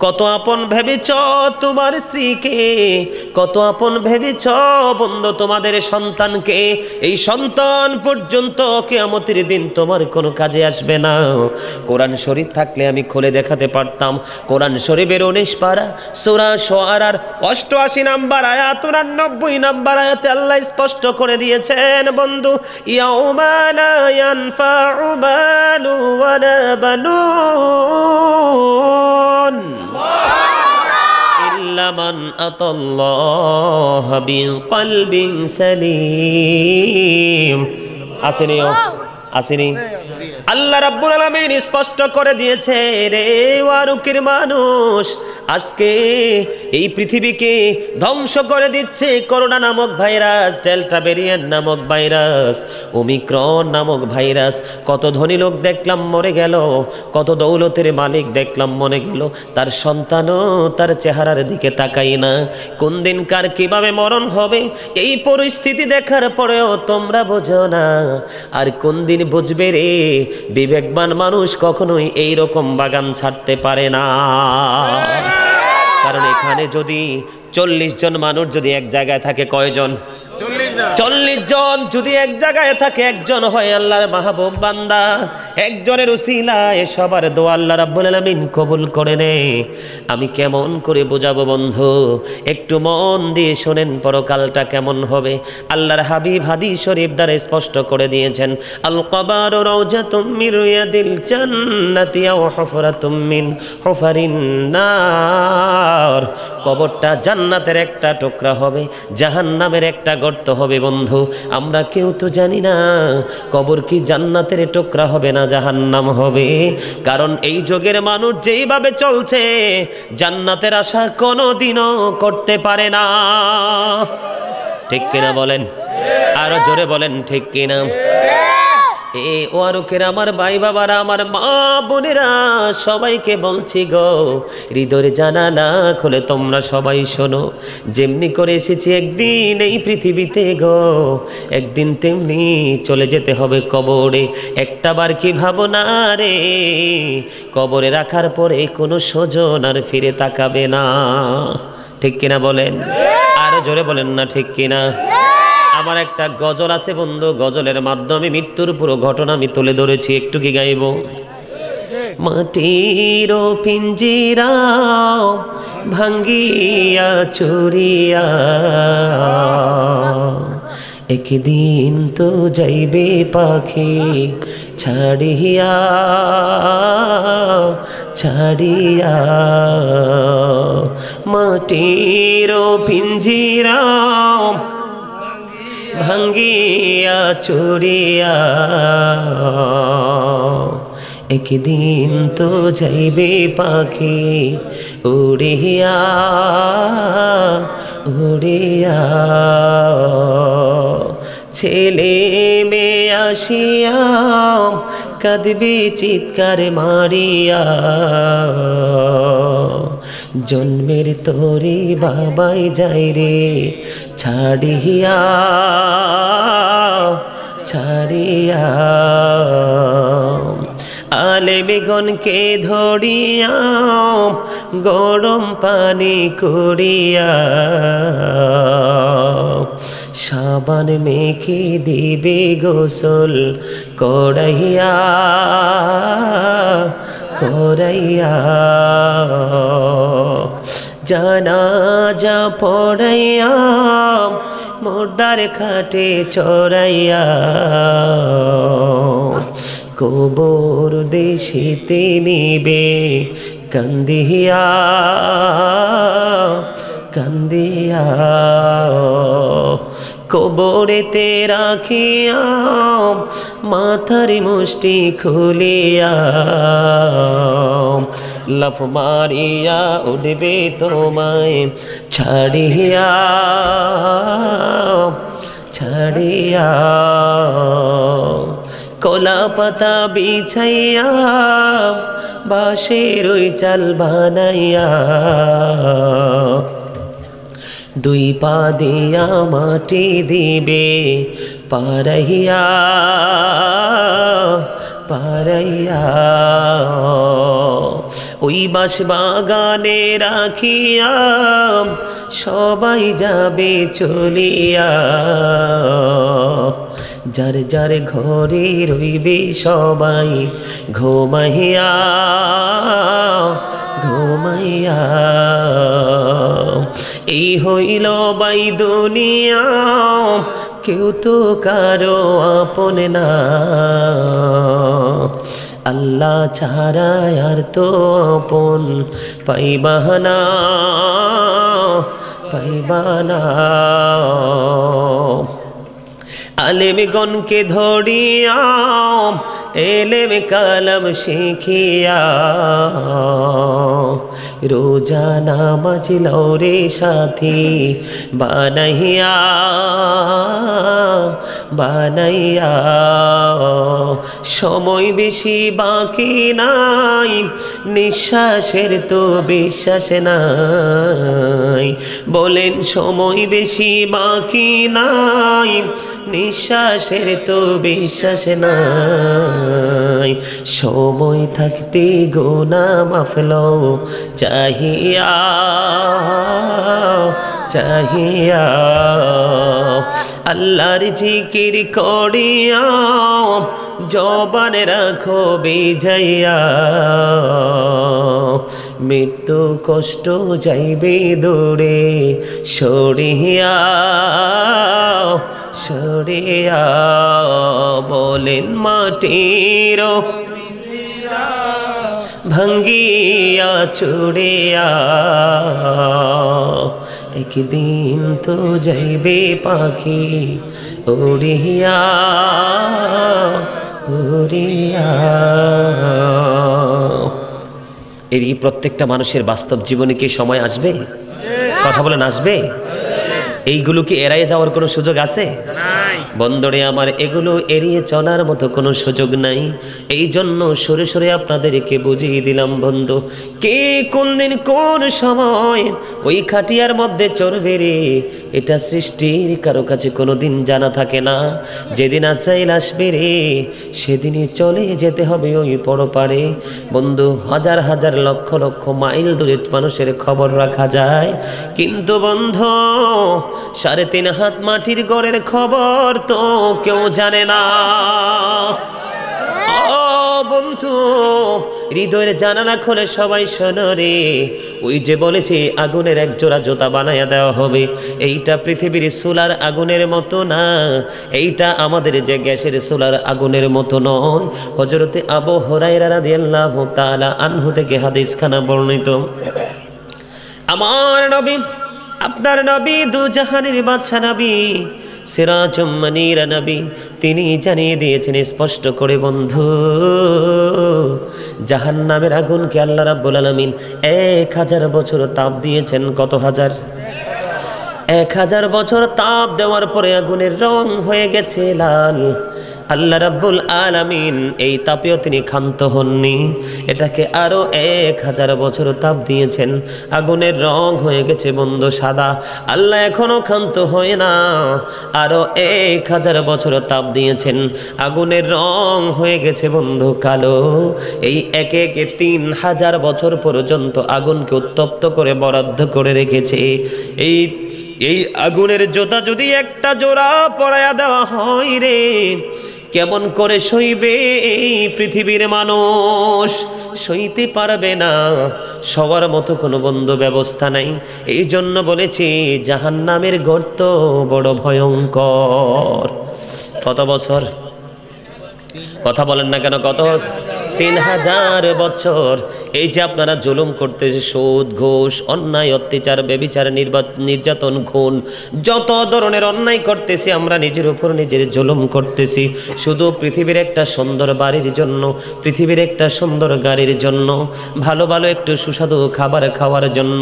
কত আপন ভেবেছ তোমার স্ত্রীকে, কত আপন ভেবেছ বন্ধু তোমাদের সন্তানকে, এই সন্তান পর্যন্ত কিয়ামতের দিন তোমার কোনো কাজে আসবে না। কোরআন শরীফ থাকলে আমি খুলে দেখাতে পারতাম। কোরআন শরীফের 19 পারা সূরা শুআরার 88 নাম্বার আয়াত 89 নাম্বার আয়াতে আল্লাহ স্পষ্ট করে দিয়েছেন বন্ধু, ইয়াউমা লা ইয়ানফাউ মালু ওয়ালা বানুন ইল্লা মান আতাল্লাহা বিকলবিন সালিম। আসেনি? আল্লাহ রাব্বুল আলামিন স্পষ্ট করে দিয়েছে, রে ওয়ারুকের মানুষ, আজকে এই পৃথিবীকে ধ্বংস করে দিচ্ছে করোনা নামক ভাইরাস, ডেল্টা ভেরিয়েন্ট নামক ভাইরাস, ওমিক্রন নামক ভাইরাস। কত ধনী লোক দেখলাম মরে গেল, কত দৌলতের মালিক দেখলাম মরে গেল, তার সন্তানও তার চেহারার দিকে তাকাই না। কোন দিন কার কিভাবে মরণ হবে এই পরিস্থিতি দেখার পরেও তোমরা বোঝো না, আর কোন দিন বুঝবে রে? বিবেকবান মানুষ কখনোই এই রকম বাগান ছাড়তে পারে না। কারণ এখানে যদি 40 জন মানুষ যদি এক জায়গায় থাকে, কয়জন? 40 জন যদি এক জায়গায় থাকে, একজন হয় আল্লাহর মাহবুব বান্দা। একজনের উসিলায় সবার দোয়া আল্লাহ রাব্বুল আলামিন কবুল করে নেয়। আমি কেমন করে বোঝাবো বন্ধু, একটু মন দিয়ে শোনেন পরকালটা কেমন হবে। আল্লাহর হাবিব হাদিস শরীফ দ্বারা স্পষ্ট করে দিয়েছেন, আল কবরু রাউজাতুম মির রিয়াদিল জান্নাতি আও হুফরাতুম মিন হুফারিন নার। কবরটা জান্নাতের একটা টুকরা হবে, জাহান্নামের একটা গর্ত হবে বন্ধু। আমরা কেউ তো জানি না কবর কি জান্নাতের টুকরা হবে না জাহান্নাম হবে। কারণ এই যুগের মানুষ যেইভাবে চলছে, জান্নাতের আশা কোনোদিনও করতে পারে না। ঠিক কিনা বলেন? আরো জোরে বলেন ঠিক কিনা? এ ওয়ারুকের আমার ভাই বাবারা, আমার মা বোনেরা, সবাইকে বলছি গো, হৃদয়ের জানালা খুলে তোমরা সবাই শোনো। যেমনি করে এসেছি একদিন এই পৃথিবীতে গো, একদিন তেমনি চলে যেতে হবে কবরে। একটা বার কি ভাবো না রে, কবরে রাখার পরে কোনো স্বজন আর ফিরে তাকাবে না। ঠিক কিনা বলেন? আরো জোরে বলেন না ঠিক কিনা? আমার একটা গজল আছে বন্ধু, গজলের মাধ্যমে মৃত্যুর পুরো ঘটনা আমি তুলে ধরেছি, একটু কি গাইব? মাটির পিঞ্জিরা ভাঙ্গিয়া চুরিয়া একদিন তো যাইবে পাখি ছাড়িয়া ছাড়িয়া। মাটির পিঞ্জিরা ভাঙ্গিয়া চুরিয়া একদিন তো যাইবে পাখি উড়িয়া উড়িয়া। ছেলে মেয়ে আসিয়া কাঁদবে চিৎকার মারিয়া জন্মের তোরে বাবাই যাই রে ছাড়িয়া ছাড়িয়া। আলেমগণকে ধরিয়া গরম পানি করিয়া সাবান মেখে দিবে গোসল করাইয়া করাইয়া। জানাজা পড়াইয়া মুর্দার খাটে চড়াইয়া কবর দেশিতে নিবে কান্দিয়া কান্দিয়া। কবরেতে রাখিয়া মাথার মুষ্টি খুলিয়া লাফ মারিয়া উঠবে তোমায় ছাড়িয়া ছাড়িয়া। কলা পাতা বিছাইয়া বাঁশের ওই চাল বানাইয়া দুই পা দিয়া মাটি দিবে পারাইয়া পারাইয়া। ওই বাঁশ বাগানে রাখিয়া সবাই যাবে চলিয়া যার যার ঘরে রইবে সবাই ঘুমাইয়া ঘুমাইয়া। এই হইল বাই দুনিয়া কেউ তো কারো আপন না আল্লাহ ছাড়া আর তো আপন পাইবানা পাইবানা। আলেমগণকে ধরিয়া এলেম কালাম শিখিয়া রোজা নামাজ লওরে সাথী বানাইয়া বানাইয়া। সময় বেশি বাকি নাই নিঃশ্বাসের তো বিশ্বাস নাই বলেন সময় বেশি বাকি নাই নিঃশ্বাসের তো বিশ্বাস নাই। সময় থাকতে গুনাহ মাফ লও চাহিয়া চাহিয়া আল্লাহর জিকির করিয়া জবান রাখো বিজাইয়া মৃত্যু কষ্ট যাইবে দূরে সরিয়া সরিয়া। বলেন মাটির ভাঙ্গিয়া চুড়িয়া একদিন তো যাইবে পাখি উড়িয়া উড়িয়া। এর প্রত্যেকটা মানুষের বাস্তব জীবনে কি সময় আসবে? কথা বলেন আসবে? এইগুলো কি এড়াই যাওয়ার কোনো সুযোগ আছে? বন্ধুরে আমার এগুলো এড়িয়ে চলার মতো কোনো সুযোগ নাই। এই জন্য সরে সরে আপনাদেরকে বুঝিয়ে দিলাম বন্ধু, কে কোন দিন কোন সময় ওই খাটিয়ার মধ্যে চড়বে রে, এটা সৃষ্টির কারো কাছে কোনো দিন জানা থাকে না। যেদিন আজরাইল আসবে রে সেদিনই চলে যেতে হবে ওই পরপারে। বন্ধু, হাজার হাজার লক্ষ লক্ষ মাইল দূরে মানুষের খবর রাখা যায়, কিন্তু বন্ধু 3.5 হাত মাটির ঘরের খবর তো কেউ জানে না। ও বন্ধু, হৃদয়ের জানালা খুলে সবাই শোনো রে, ওই যে বলেছি আগুনের এক জোড়া জুতা বানাইয়া দেওয়া হবে, এইটা পৃথিবীর সোলার আগুনের মতো না, এইটা আমাদের যে গ্যাসের সোলার আগুনের মতো নয়। হযরতে আবু হুরায়রা রাদিয়াল্লাহু তাআলা আনহু থেকে হাদিসখানা বর্ণিত। আমার নবী, আপনার নবী, দু জাহানের বাদশা নবী, সিরাজুম মুনীরা নবী, তিনি জানিয়ে দিয়েছেন স্পষ্ট করে, বন্ধু, জাহান্নামের আগুনকে আল্লাহ রাব্বুল আলামিন 1000 বছর তাপ দিয়েছেন। কত হাজার? 1000 বছর তাপ দেওয়ার পরে আগুনের রং হয়ে গেছে লাল। আল্লাহ রাব্বুল আলামিন এই তাপেও তিনি ক্ষান্ত হননি, এটাকে আরো 1000 বছর তাপ দিয়েছেন, আগুনের রং হয়ে গেছে বন্ধু সাদা। আল্লাহ এখনো ক্ষান্ত হয় না, আরো 1000 বছর তাপ দিয়েছেন, আগুনের রং হয়ে গেছে বন্ধু কালো। এই একে একে 3000 বছর পর্যন্ত আগুনকে উত্তপ্ত করে বরাদ্দ করে রেখেছে। এই আগুনের জোতা যদি একটা জোড়া পরায়া দেওয়া হয় রে, কেমন করে সইবে এই পৃথিবীর মানুষ? সইতে পারবে না, সবার মতো কোনো বন্ধু ব্যবস্থা নাই। এই জন্য বলেছি জাহান্নামের গর্ত বড় ভয়ঙ্কর। কত বছর? কথা বলেন না কেন? কত? 3000 বছর। এই যে আপনারা জুলুম করতেছে, সুদ, ঘুষ, অন্যায়, অত্যাচার, ব্যভিচার, নির্যাতন, খুন, যত ধরনের অন্যায় করতেছি, আমরা নিজের উপর নিজের জুলুম করতেছি শুধু পৃথিবীর একটা সুন্দর বাড়ির জন্য, পৃথিবীর একটা সুন্দর গাড়ির জন্য, ভালো ভালো একটু সুস্বাদু খাবার খাওয়ার জন্য।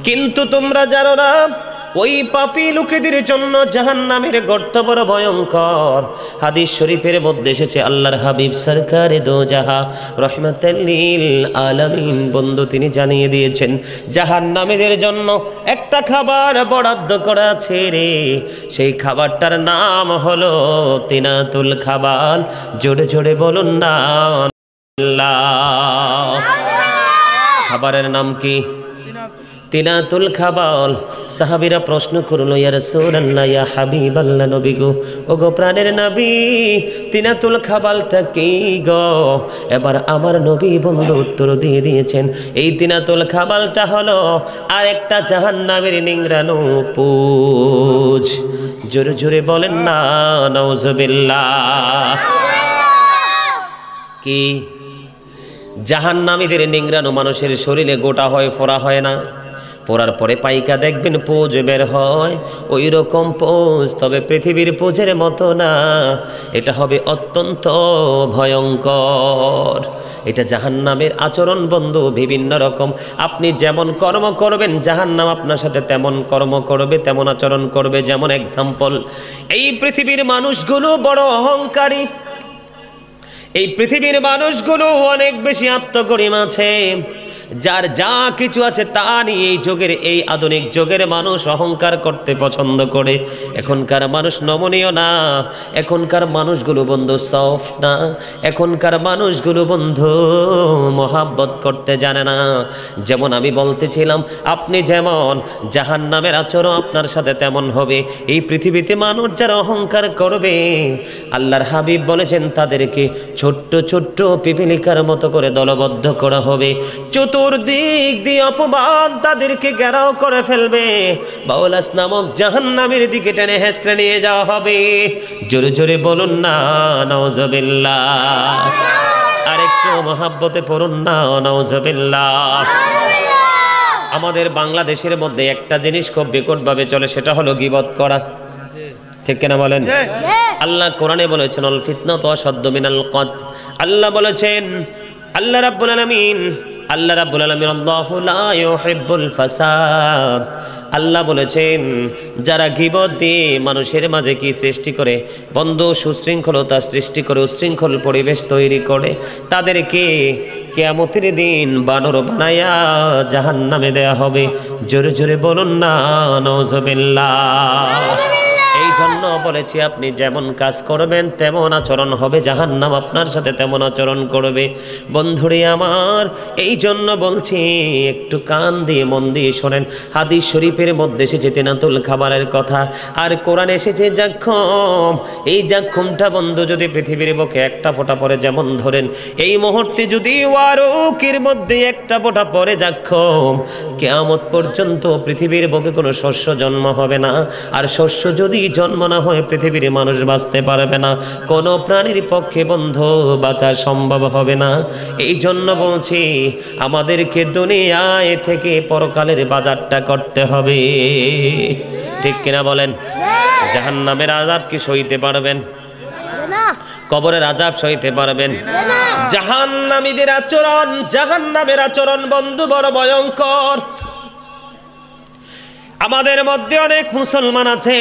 কিন্তু তোমরা জানো না, ওই পাপী লোকেদের জন্য জাহান্নামের গর্ত বড় ভয়ঙ্কর। হাদিস শরীফের মধ্যে এসেছে, আল্লাহর হাবিব সরকারে দো জাহা রহমাতাল লিল আলামিন বন্ধু তিনি জানিয়ে দিয়েছেন, জাহান্নামীদের জন্য একটা খাবার বরাদ্দ করা আছে রে, সেই খাবারটার নাম হলো তিনাতুল খাবাল। জোরে জোরে বলুন না আল্লাহ। খাবারের নাম কি? তিনাতুল খাবাল। সাহাবীরা প্রশ্ন করল, ইয়া রাসূলুল্লাহ, ইয়া হাবিবাল্লাহ, নবী গো, ওগো প্রাণের নবী, তিনাতুল খাবালটা কি গো? এবার আমার নবী বন্ধু উত্তর দিয়ে দিয়েছেন, এই তিনাতুল খাবালটা হলো আরেকটা জাহান্নামের নিংড়ানো পুঁজ। জোরে জোরে বলেন না নাউজুবিল্লাহ। কি? জাহান্নামীদের নিংড়ানো মানুষের শরীরে গোটা হয়, ফোড়া হয় না? পোড়ার পরে পাইকা দেখবেন পোজ বের হয়, ওই রকম পোজ, তবে পৃথিবীর পোজের মতো না, এটা হবে অত্যন্ত ভয়ঙ্কর। এটা জাহান্নামের আচরণ বন্ধু, বিভিন্ন রকম। আপনি যেমন কর্ম করবেন জাহান্নাম আপনার সাথে তেমন কর্ম করবে, তেমন আচরণ করবে। যেমন এক্সাম্পল, এই পৃথিবীর মানুষগুলো বড় অহংকারী, এই পৃথিবীর মানুষগুলো অনেক বেশি আত্মগরিম আছে, যার যা কিছু আছে তা নিয়ে এই যুগের, এই আধুনিক যুগের মানুষ অহংকার করতে পছন্দ করে। এখনকার মানুষ নমনীয় না, এখনকার মানুষগুলো বন্ধু সফট না, এখনকার মানুষগুলো বন্ধু মহাব্বত করতে জানে না। যেমন আমি বলতেছিলাম, আপনি যেমন জাহান্নামের আচরণ আপনার সাথে তেমন হবে। এই পৃথিবীতে মানুষ যারা অহংকার করবে, আল্লাহর হাবিব বলেছেন তাদেরকে ছোট্ট ছোট্ট পিপিলিকার মতো করে দলবদ্ধ করা হবে, চতুর্দিক দিয়ে অপমান তাদেরকে ঘেরাও করে ফেলবে, বাউলাস নামক জাহান্নামের দিকে টেনে হেঁচড়ে নিয়ে যাওয়া হবে। জোরে জোরে বলুন না নাউজুবিল্লাহ। আরেকটু মহাব্বতে পড়ুন না নাউজুবিল্লাহ। আমাদের বাংলাদেশের মধ্যে একটা জিনিস খুব বিকটভাবে চলে, সেটা হলো গীবত করা। ঠিক কিনা বলেন? আল্লাহ কোরআনে বলেছেন, আল ফিতনাতু আশাদ্দু মিনাল কতল। আল্লাহ বলেছেন, আল্লাহ রাব্বুল আলামিন, আল্লাহু লা ইউহিব্বুল ফাসাদ। আল্লাহ বলেছেন, যারা গীবত দিয়ে মানুষের মাঝে কি সৃষ্টি করে বন্ধু, সুশৃঙ্খলতা সৃষ্টি করে, উশৃঙ্খল পরিবেশ তৈরি করে, তাদেরকে কিয়ামতের দিন বানর বানায়া জাহান্নামে দেয়া হবে। জোরে জোরে বলুন না নাউজুবিল্লাহ। এই জন্য বলেছি আপনি যেমন কাজ করবেন তেমন আচরণ হবে, জাহান্নাম আপনার সাথে তেমন আচরণ করবে। বন্ধুরে আমার, এই জন্য বলছি একটু কান দিয়ে মন দিয়ে শোনেন। হাদিস শরীফের মধ্যে এসেছে তেনাতুল খাবারের কথা, আর কোরআন এসেছে জাক্ষম। এই জাক্ষমটা বন্ধু যদি পৃথিবীর বুকে একটা ফোঁটা পড়ে, যেমন ধরেন এই মুহূর্তে যদি ওয়ারুকের মধ্যে একটা ফোঁটা পড়ে জাক্ষম, কিয়ামত পর্যন্ত পৃথিবীর বুকে কোনো শস্য জন্ম হবে না। আর শস্য যদি জন্ম না হয় পৃথিবীর মানুষ বাঁচতে পারবে না, কোনো প্রাণীর পক্ষে বন্ধু বাঁচা সম্ভব হবে না। এই জন্য বলছি আমাদেরকে দুনিয়ায় থেকে পরকালের বাজারটা করতে হবে, ঠিক কিনা বলেন? জাহান্নামের আযাব কি সইতে পারবেন? কবরের আযাব সইতে পারবেন? জাহান্নামীদের আচরণ, জাহান্নামের আচরণ বন্ধু বড় ভয়ঙ্কর। আমাদের মধ্যে অনেক মুসলমান আছে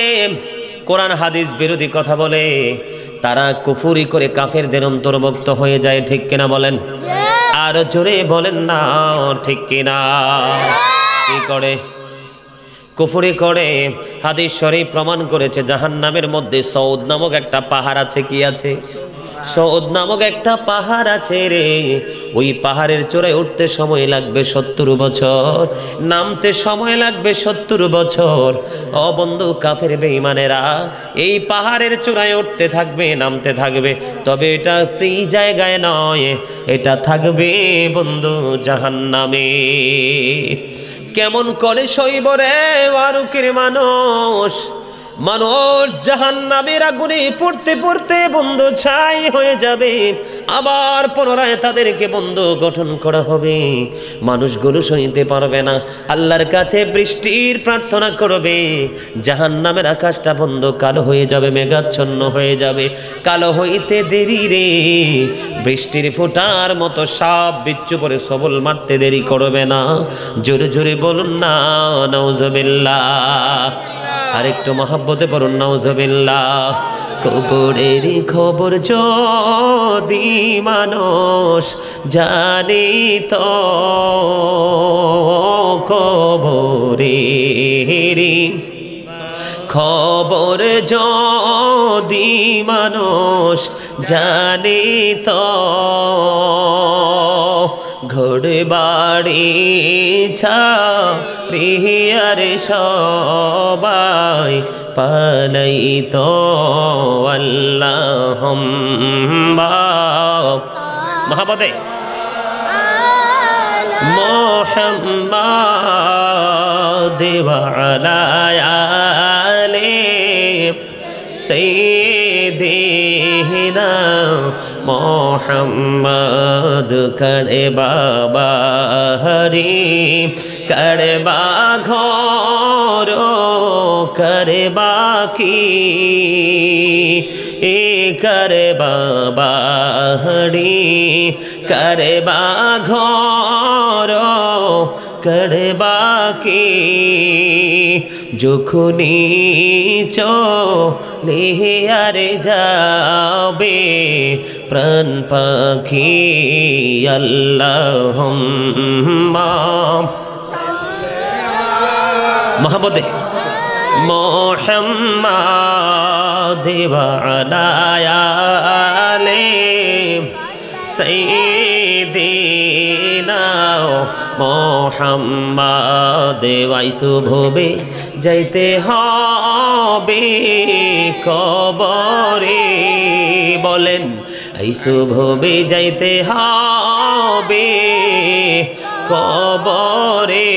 কোরআন হাদিস বিরোধী কথা বলে, তারা কুফরি করে কাফেরদের অন্তর্ভুক্ত হয়ে যায়, ঠিক কিনা বলেন? আর জোরে বলেন না ঠিক কিনা? কি করে? কুফরি করে। হাদিস শরীফ প্রমাণ করেছে জাহান্নামের মধ্যে সৌদ নামক একটা পাহাড় আছে। কি আছে? সৌদ নামক একটা পাহাড় আছে রে। ওই পাহাড়ের চূড়ায় উঠতে সময় লাগবে 70 বছর, নামতে সময় লাগবে 70 বছর। ও বন্ধু কাফের বেঈমানেরা এই পাহাড়ের চূড়ায় উঠতে থাকবে, নামতে থাকবে, তবে এটা ফ্রি জায়গায় নয়, এটা থাকবে বন্ধু জাহান্নামে। কেমন করে সইব রে ওয়ারুকের মানুষ? মানুষ জাহান্নামের আগুনে পড়তে পড়তে বন্ধু ছাই হয়ে যাবে, আবার পুনরায় তাদেরকে বন্ধু গঠন করা হবে। মানুষগুলো সইতে পারবে না, আল্লাহর কাছে বৃষ্টির প্রার্থনা করবে। জাহান্নামের আকাশটা বন্ধু কালো হয়ে যাবে, মেঘাচ্ছন্ন হয়ে যাবে। কালো হইতে দেরি রে, বৃষ্টির ফোঁটার মতো সাপ বিচ্ছু করে সবল মারতে দেরি করবে না। জোরে জোরে বলুন না নাউজুবিল্লাহ। আরেকটু মহব্বতে পড়ুন নাউজুবিল্লাহ। কবরের খবর যদি মানুষ জানে তো কবরের খবর যদি মানুষ জানে তো ঘর বাড়ি ছাড়িয়ার সবাই পালাইতো আল্লাহুম্মা মহাবতে মুহাম্মাদ ওয়া আলা আলি সাইয়্যিদিনা মোহাম্মদ। করে বাবা হরি করে বা ঘর করে বাকি এ করে বাবা হরি করে বা ঘর করে বাকি। যখনি চলে আর যাবে প্রাণ পাখি আল্লাহুম্মা মোহাম্মদে মুহাম্মাদ ওয়া আলা আলি সাইয়্যিদিনা মুহাম্মাদ। শুভবে যাইতে হবে কবরে, বলেন এই শুভবে যাইতে হবে কবরে।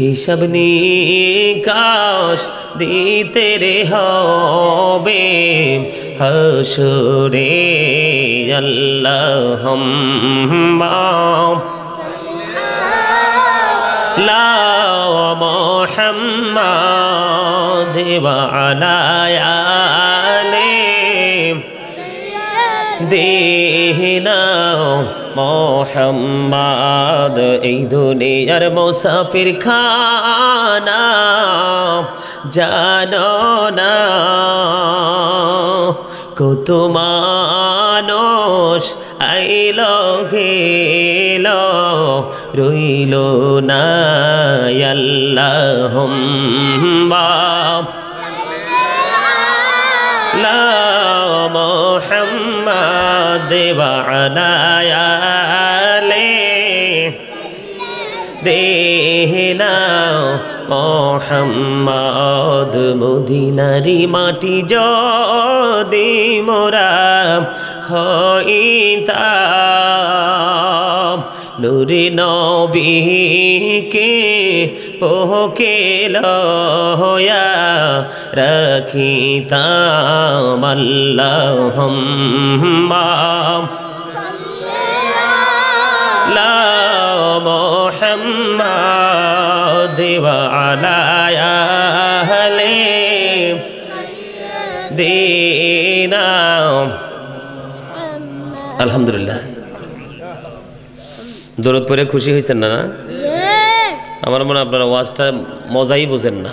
হিসাব নিকাশ দিতে রে হবে হাসরে আল্লাহুম্মা লা মুহাম্মাদ ওয়া আলা আলি দিনা মোহাম্মদ। এই দুনিয়ার মুসাফির খানা জানো না, কত মানুষ আইল গেল রইল না আল্লাহুম্মা মুহাম্মাদ ওয়া আলা আলি দেনা মুহাম্মাদ মদিনারি মাটি যদি মোরা হইতাম নূরে নবীকে ওকে লয়া রাখিতাম আল্লাহুম্মা লা মুহাম্মাদ ওয়া আলা আলি দিনা। আলহামদুলিল্লাহ, দরুদ পড়ে খুশি হয়েছেন না? আমার মনে হয় আপনারা ওয়াজটা মজাই বুঝেন না।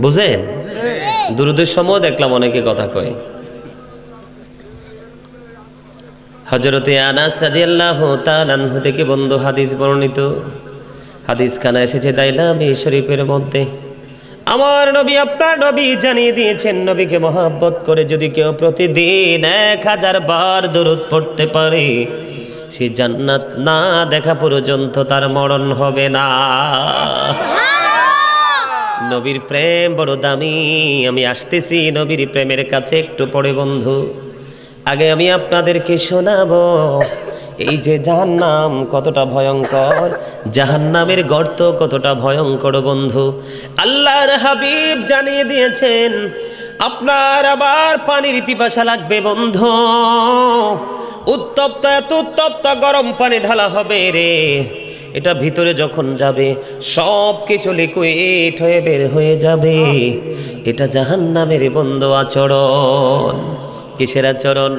বুঝেন? দরুদের সময় দেখলাম অনেকে কথা কয়। হযরতে আনাস রাদিয়াল্লাহু তাআলা আনহু থেকে বন্ধু হাদিস বর্ণিত, হাদিস খানা এসেছে দাইলামি শরীফের মধ্যে। আমার নবী আপনার নবী জানিয়ে দিয়েছেন, নবীকে মহব্বত করে যদি কেউ প্রতিদিন 1000 বার দরুদ পড়তে পারে, সে জান্নাত না দেখা পর্যন্ত তার মরণ হবে না। নবীর প্রেম বড় দামি। আমি আসতেছি নবীর প্রেমের কাছে একটু পড়ে বন্ধু। আগে আমি আপনাদেরকে শোনাবো এই যে জাহান্নাম কতটা ভয়ঙ্কর, জাহান্নামের গর্ত কতটা ভয়ঙ্কর বন্ধু। আল্লাহর হাবিব জানিয়ে দিয়েছেন, আপনার আবার পানির পিপাসা লাগবে বন্ধু। উত্তপ্ত, এত উত্তপ্ত গরম পানি ঢালা হবে রে, এটা ভিতরে যখন যাবে সব কিছু লিকুইড হয়ে বের হয়ে যাবে। এটা জাহান্নামের বন্ধু আচরণ। কিসের আচরণ?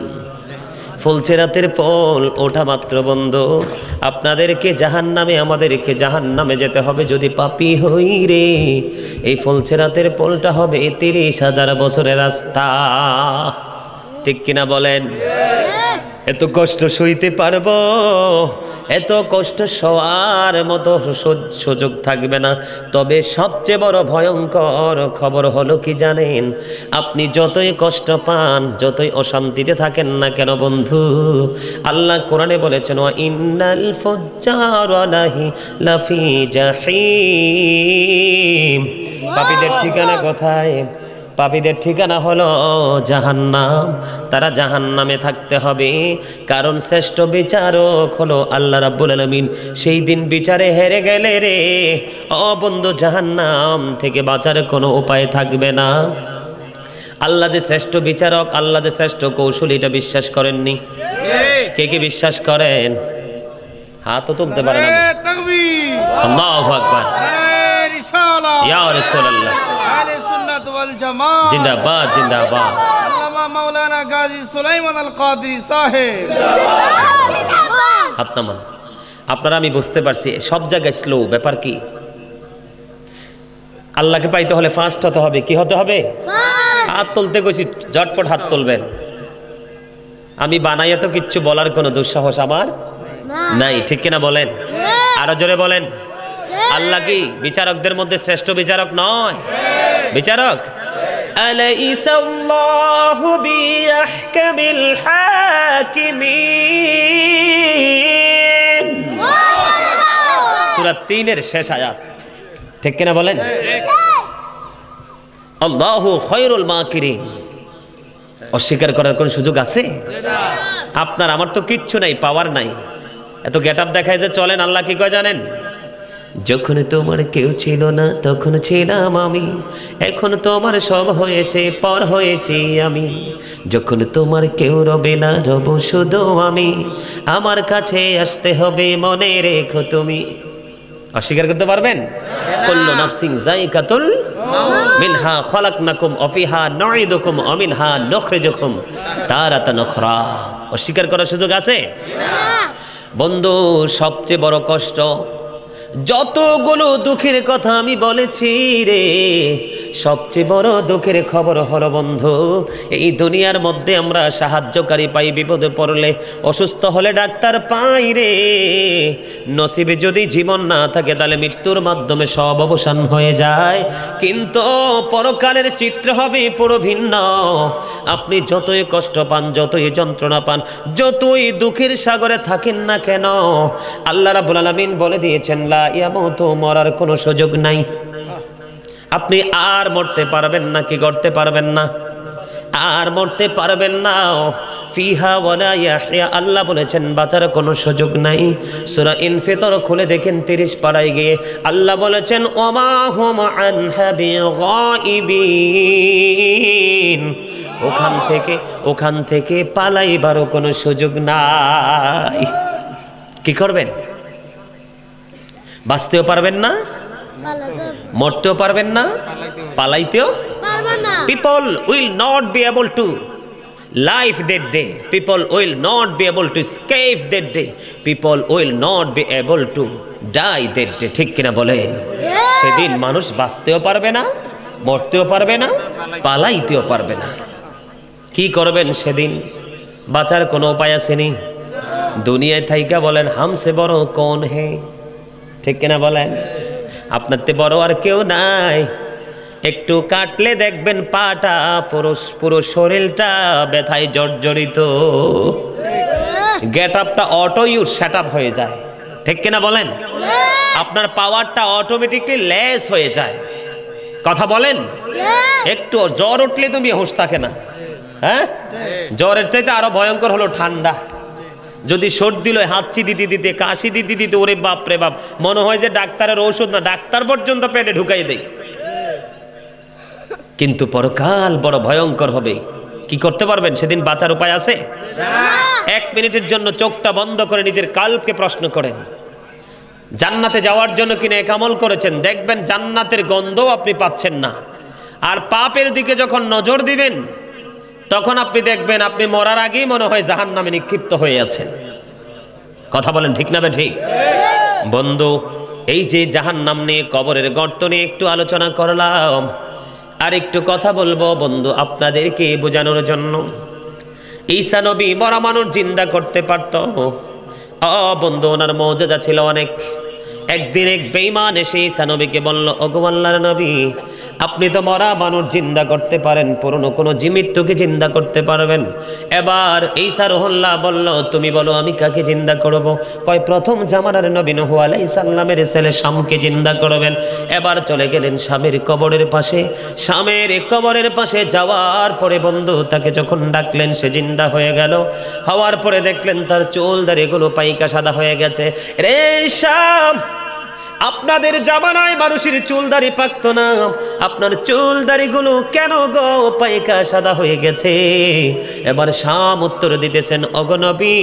ফুলচেরাতের ফল ওঠা মাত্র বন্ধু আপনাদেরকে জাহান্নামে, আমাদেরকে জাহান্নামে যেতে হবে যদি পাপী হই রে। এই ফুলচেরাতের ফলটা হবে 30,000 বছরের রাস্তা। ঠিক কিনা বলেন? এত কষ্ট সইতে পারবো? এত কষ্ট সওয়ার মতো সুযোগ থাকবে না। তবে সবচেয়ে বড় ভয়ঙ্কর খবর হলো কি জানেন? আপনি যতই কষ্ট পান, যতই অশান্তিতে থাকেন না কেন বন্ধু, আল্লাহ কোরআনে বলেছেন, ওয়া ইন্নাল ফুজ্জারা লাফি জাহিম। পাপীদের ঠিকানা কোথায়? পাপীদের ঠিকানা হলো জাহান্নাম। তারা জাহান্নামে থাকতে হবে, কারণ শ্রেষ্ঠ বিচারক হলো আল্লাহ রাব্বুল আলামিন। সেই দিন বিচারে হেরে গেলে রে ও বন্ধু, জাহান্নাম থেকে বাঁচার কোনো উপায় থাকবে না। আল্লাহ যে শ্রেষ্ঠ বিচারক, আল্লাহ যে শ্রেষ্ঠ কৌশলী, এটা বিশ্বাস করেননি? কে কে বিশ্বাস করেন? হাতও তুলতে পারেন না। আল্লাহু আকবার, ইয়া রাসূলুল্লাহ, জিন্দাবাদ জিন্দাবাদ। আল্লামা মাওলানা গাজী সুলাইমান আল কাদরি সাহেব। হাত নামান। আপনারা, আমি বুঝতে পারছি সব জায়গায় স্লো। ব্যাপার কি? আল্লাহকে পাইতে হলে ফাস্ট হতে হবে। কি হতে হবে? হাত তুলতে কইছি, ঝটপট হাত তুলবেন। আমি বানাইয়া তো কিচ্ছু বলার কোনো দুঃসাহস আমার নাই। ঠিক কিনা বলেন? আরো জোরে বলেন। আল্লাহ কি বিচারকদের মধ্যে শ্রেষ্ঠ বিচারক নয়? বিচারক। আলাইসাল্লাহু বিআহকামিল হাকিমিন, সূরা 3 এর শেষ আয়াত। ঠিক কিনা বলেন? আল্লাহু খায়রুল মাকিরিন। অস্বীকার করার কোন সুযোগ আছে? আপনার আমার তো কিচ্ছু নাই, পাওয়ার নাই। এত গেটআপ দেখায় যে চলেন। আল্লাহ কি কয় জানেন? যখন তোমার কেউ ছিল না তখন ছিলাম আমি, এখন তোমার সব হয়েছে, পর হয়েছি আমি। যখন তোমার কেউ রবে না, রব শুধু আমি। আমার কাছে আসতে হবে, মনে রেখো তুমি। অস্বীকার করতে পারবেন? কুল্লু নাফসিন যায়িকাতুল মাউত, মিনহা খালাকনাকুম ওয়া ফিহা নুঈদুকুম ওয়া মিনহা নুখরিজুকুম তারাতান উখরা। অস্বীকার করার সুযোগ আছে? বন্ধু, সবচেয়ে বড় কষ্ট, যতগুলো দুঃখের কথা আমি বলেছি রে, সবচেয়ে বড় দুঃখের খবর হলো বন্ধু, এই দুনিয়ার মধ্যে আমরা সাহায্যকারী পাই, বিপদে পড়লে অসুস্থ হলে ডাক্তার পাই রে। নসিবে যদি জীবন না থাকে তাহলে মৃত্যুর মাধ্যমে সব অবসান হয়ে যায়। কিন্তু পরকালের চিত্র হবে পুরো ভিন্ন। আপনি যতই কষ্ট পান, যতই যন্ত্রণা পান, যতই দুঃখের সাগরে থাকেন না কেন, আল্লাহ রাব্বুল আলামিন বলে দিয়েছেন লা ইয়ামুতু, মরার কোনো সুযোগ নাই। আপনি আর মরতে পারবেন না, কি করতে পারবেন না? আর মরতে পারবেন না। ফিহা ওয়ালা ইয়াহইয়া, আল্লাহ বলেছেন বাঁচার কোনো সুযোগ নাই। সূরা ইনফিতর খুলে দেখেন 30 পারায় গিয়ে আল্লাহ বলেছেন ওমা হুম আনহা বিগাইবিন, ওখান থেকে পালাইবারও কোনো সুযোগ নাই। কি করবেন? বাঁচতেও পারবেন না, মরতেও পারবেন না, পালাইতেও পারবেন না। People will not be able to live that day, people will not be able to escape that day, people will not be able to die that day, ঠিক কিনা বলেন? সেদিন মানুষ বাঁচতেও পারবে না, মরতেও পারবে না, পালাইতেও পারবে না। কি করবেন সেদিন? বাঁচার কোনো উপায় আসেনি। দুনিয়ায় থাইকা বলেন হামসে বড় কোন হে, ঠিক কিনা বলেন? আপনার তে বড় আর কেউ নাই। একটু কাটলে দেখবেন পাটা, পুরো শরীরটা ব্যথায় জর্জরিত, গেট আপটা অটো ইউজ সেট আপ হয়ে যায়, ঠিক কিনা বলেন? আপনার পাওয়ারটা অটোমেটিকলি লেস হয়ে যায়। কথা বলেন? একটু জ্বর উঠলে তুমি হুঁশ থাকে না। হ্যাঁ, জ্বরের চাইতে আরো ভয়ঙ্কর হলো ঠান্ডা। যদি সর্দি লয়, হাঁচি দিতে দিতে, কাশি দিতে দিতে, ওরে বাপ রে বাপ, মনে হয় যে ডাক্তারের ঔষধ না, ডাক্তার পর্যন্ত পেটে ঢুকাই দেয়। কিন্তু পরকাল বড় ভয়ঙ্কর হবে। কি করতে পারবেন সেদিন? বাঁচার উপায় আছে? 1 মিনিটের জন্য চোখটা বন্ধ করে নিজের কাল্পকে প্রশ্ন করেন, জান্নাতে যাওয়ার জন্য কি নেক আমল করেছেন? দেখবেন জান্নাতের গন্ধও আপনি পাচ্ছেন না। আর পাপের দিকে যখন নজর দিবেন তখন আপনি দেখবেন আপনি মরার আগেই মনে হয় জাহান্নামে নিক্ষিপ্ত হয়ে আছেন। কথা বলেন ঠিক না ঠিক? বন্ধু, এই যে জাহান্নাম নিয়ে, কবরের গর্ত নিয়ে একটু আলোচনা করলাম, আর একটু কথা বলবো বন্ধু আপনাদেরকে বোঝানোর জন্য। ঈসা নবী মরা মানুষ জিন্দা করতে পারত। বন্ধু, ওনার মওজিজা ছিল অনেক। একদিন এক বেঈমান এসে ঈসা নবীকে বলল, ওগো আল্লাহর নবী, আপনি তো মরা মানুষ জিন্দা করতে পারেন, পুরনো কোনো মৃত্যুকে জিন্দা করতে পারবেন। এবার ঈসা রুহুল্লাহ বলল, তুমি বলো আমি কাকে জিন্দা করব? কয় প্রথম জামানার নবী নূহ আলাইহিস সালামের ছেলে শামকে জিন্দা করবেন। এবার চলে গেলেন শামের কবরের পাশে। শামের কবরের পাশে যাওয়ার পরে বন্ধু তাকে যখন ডাকলেন সে জিন্দা হয়ে গেল। হওয়ার পরে দেখলেন তার চুল দাড়িগুলো পাইকা সাদা হয়ে গেছে। রে শাম, আপনাদের জামানায় মানুষের চুল দাড়ি পাকতো না, আপনার চুল দাড়িগুলো কেন গো পাইকা সাদা হয়ে গেছে? এবার শাম উত্তর দিতেছেন, ওগো নবী,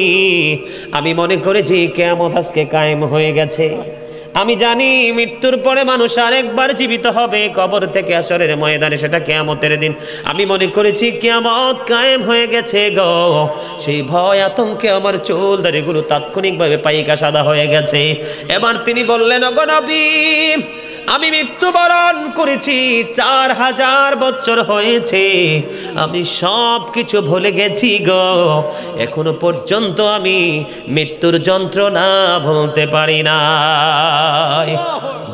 আমি মনে করেছি কিয়ামত আজকে কায়েম হয়ে গেছে। আমি জানি মৃত্যুর পরে মানুষ আরেকবার জীবিত হবে কবর থেকে হাশরের ময়দানে, সেটা কিয়ামতের দিন। আমি মনে করেছি কিয়ামত কায়েম হয়ে গেছে গো। সেই ভয় আতঙ্কে আমার চুল দাড়িগুলো তাৎক্ষণিকভাবে পাইকা সাদা হয়ে গেছে। এবার তিনি বললেন, ওগো নবী, আমি মৃত্যুবরণ করেছি, 4000 বছর হয়েছে, আমি সব কিছু ভুলে গেছি গো। এখনো পর্যন্ত আমি মৃত্যুর যন্ত্রণা ভুলতে পারি না।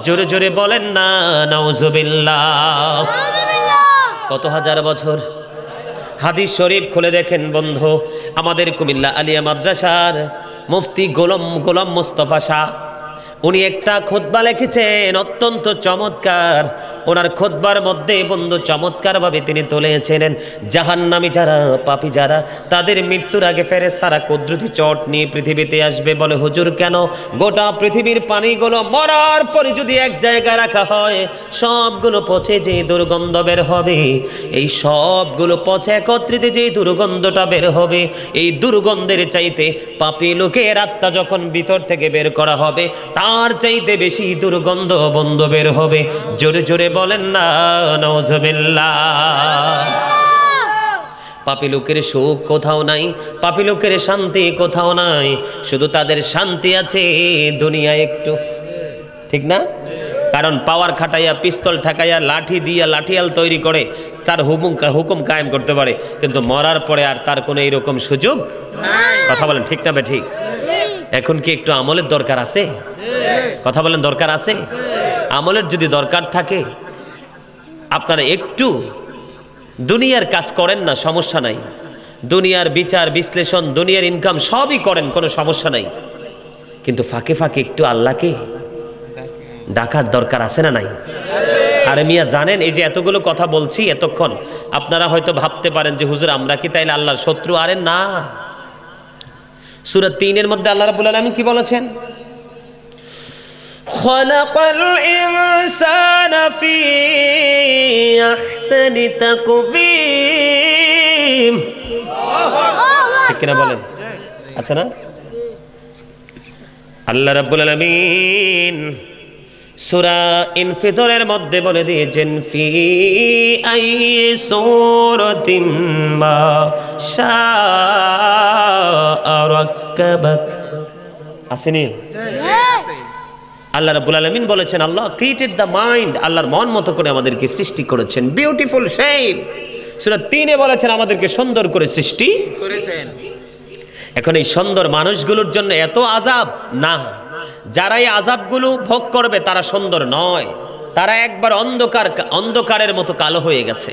জোরে জোরে বলেন না নাউজুবিল্লাহ। কত হাজার বছর? হাদিস শরীফ খুলে দেখেন বন্ধু, আমাদের কুমিল্লা আলিয়া মাদ্রাসার মুফতি গোলাম মুস্তাফা শাহ, উনি একটা খুতবা লিখেছেন অত্যন্ত চমৎকার। ওনার খুতবার মধ্যে বন্ধু চমৎকারভাবে তিনি তুলেছিলেন জাহান্নামী যারা, পাপী যারা, তাদের মৃত্যুর আগে ফেরেশতারা কুদরতি চট নিয়ে পৃথিবীতে আসবে। বলে হুজুর কেন? গোটা পৃথিবীর পানিগুলো মরার পরে যদি এক জায়গায় রাখা হয়, সবগুলো পচে যে দুর্গন্ধ বের হবে, এই সবগুলো পচে একত্রিত যে দুর্গন্ধটা বের হবে, এই দুর্গন্ধের চাইতে পাপী লোকের আত্মা যখন ভিতর থেকে বের করা হবে তার চাইতে বেশি দুর্গন্ধ বন্ধ বের হবে। জোরে জোরে বলেন না নাউজুবিল্লাহ। পাপী লোকের সুখ কোথাও নাই, পাপী লোকের শান্তি কোথাও নাই, শুধু তাদের শান্তি আছে দুনিয়ায় একটু। ঠিক না? কারণ পাওয়ার খাটাইয়া, পিস্তল ঠাকাইয়া, লাঠি দিয়া লাঠিয়াল তৈরি করে তার হুকুম কায়েম করতে পারে, কিন্তু মরার পরে আর তার কোনো এইরকম সুযোগ। কথা বলেন ঠিক না ঠিক? এখন কি একটু আমলের দরকার আছে? কথা বলেন দরকার আছে? আমলের যদি দরকার থাকে, আপনারা একটু দুনিয়ার কাজ করেন না, সমস্যা নাই। দুনিয়ার বিচার বিশ্লেষণ, দুনিয়ার ইনকাম সবই করেন, কোনো সমস্যা নাই। কিন্তু ফাঁকে ফাঁকে একটু আল্লাহকে ডাকার দরকার আছে না নাই? আরে মিয়া জানেন, এই যে এতগুলো কথা বলছি এতক্ষণ, আপনারা হয়তো ভাবতে পারেন যে হুজুর আমরা কি তাইলে আল্লাহর শত্রু? আরে না। সূরা ৩-এর মধ্যে আল্লাহ রাব্বুল আলামিন কি বলেছেন? খালাকাল ইনসানা ফি আহসানি তাকওয়িম। ঠিক কিনা বলেন? আছে না? আল্লাহ রাব্বুল আলামিন সূরা ইনফিতরের মধ্যে বলে দিয়েছেন, ফি আইয়ি সূরাতিম মা শাআ রাক্কাবাক। আসেনি? আল্লাহ রাব্বুল আলামিন বলেছেন, আল্লাহ ক্রিয়েটেড দ্য মাইন্ড। আল্লাহর মন মতো করে আমাদেরকে সৃষ্টি করেছেন। Beautiful shape. সূরা ৩-এ বলেছেন আমাদেরকে সুন্দর করে সৃষ্টি করেছেন। এখন এই সুন্দর মানুষগুলোর জন্য এত আযাব না, যারা এই আযাবগুলো ভোগ করবে তারা সুন্দর নয়, তারা একবার অন্ধকারের মতো কালো হয়ে গেছে।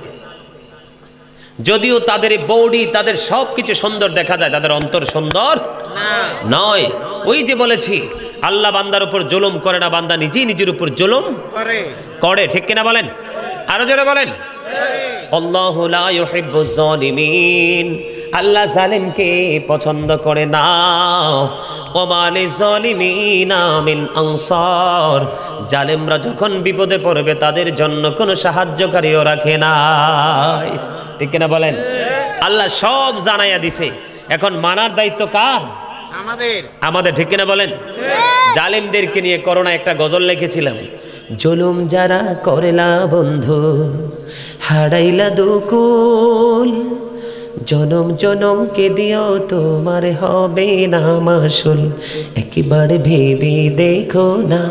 যদিও তাদের বডি, তাদের সবকিছু সুন্দর দেখা যায়, তাদের অন্তর সুন্দর নয়। ওই যে বলেছি, আল্লাহ বান্দার উপর জুলুম করে না, বান্দা নিজেই নিজের উপর জুলুম করে। ঠিক কিনা বলেন? আরো জোরে বলেন। আল্লাহু লা ইউহিব্বুজ জালিমিন। আল্লাহ জালিমকে পছন্দ করে না। ওয়া লিজ জালিমিনা মিন আনসার। জালিমরা যখন বিপদে পড়বে তাদের জন্য কোনো সাহায্যকারীও রাখে নাই। ঠিক কিনা বলেন? আল্লাহ সব জানাইয়া দিছে, এখন মানার দায়িত্ব কার? আমাদের। ঠিক কিনা বলেন? জালিমদেরকে নিয়ে করোনা একটা গজল লিখেছিলাম, জুলুম যারা করেলা বন্ধু হারাইলা দুকুল, জনম জনমকে দিও তোমার হবে না মাসুল, একবার ভেবে দেখো না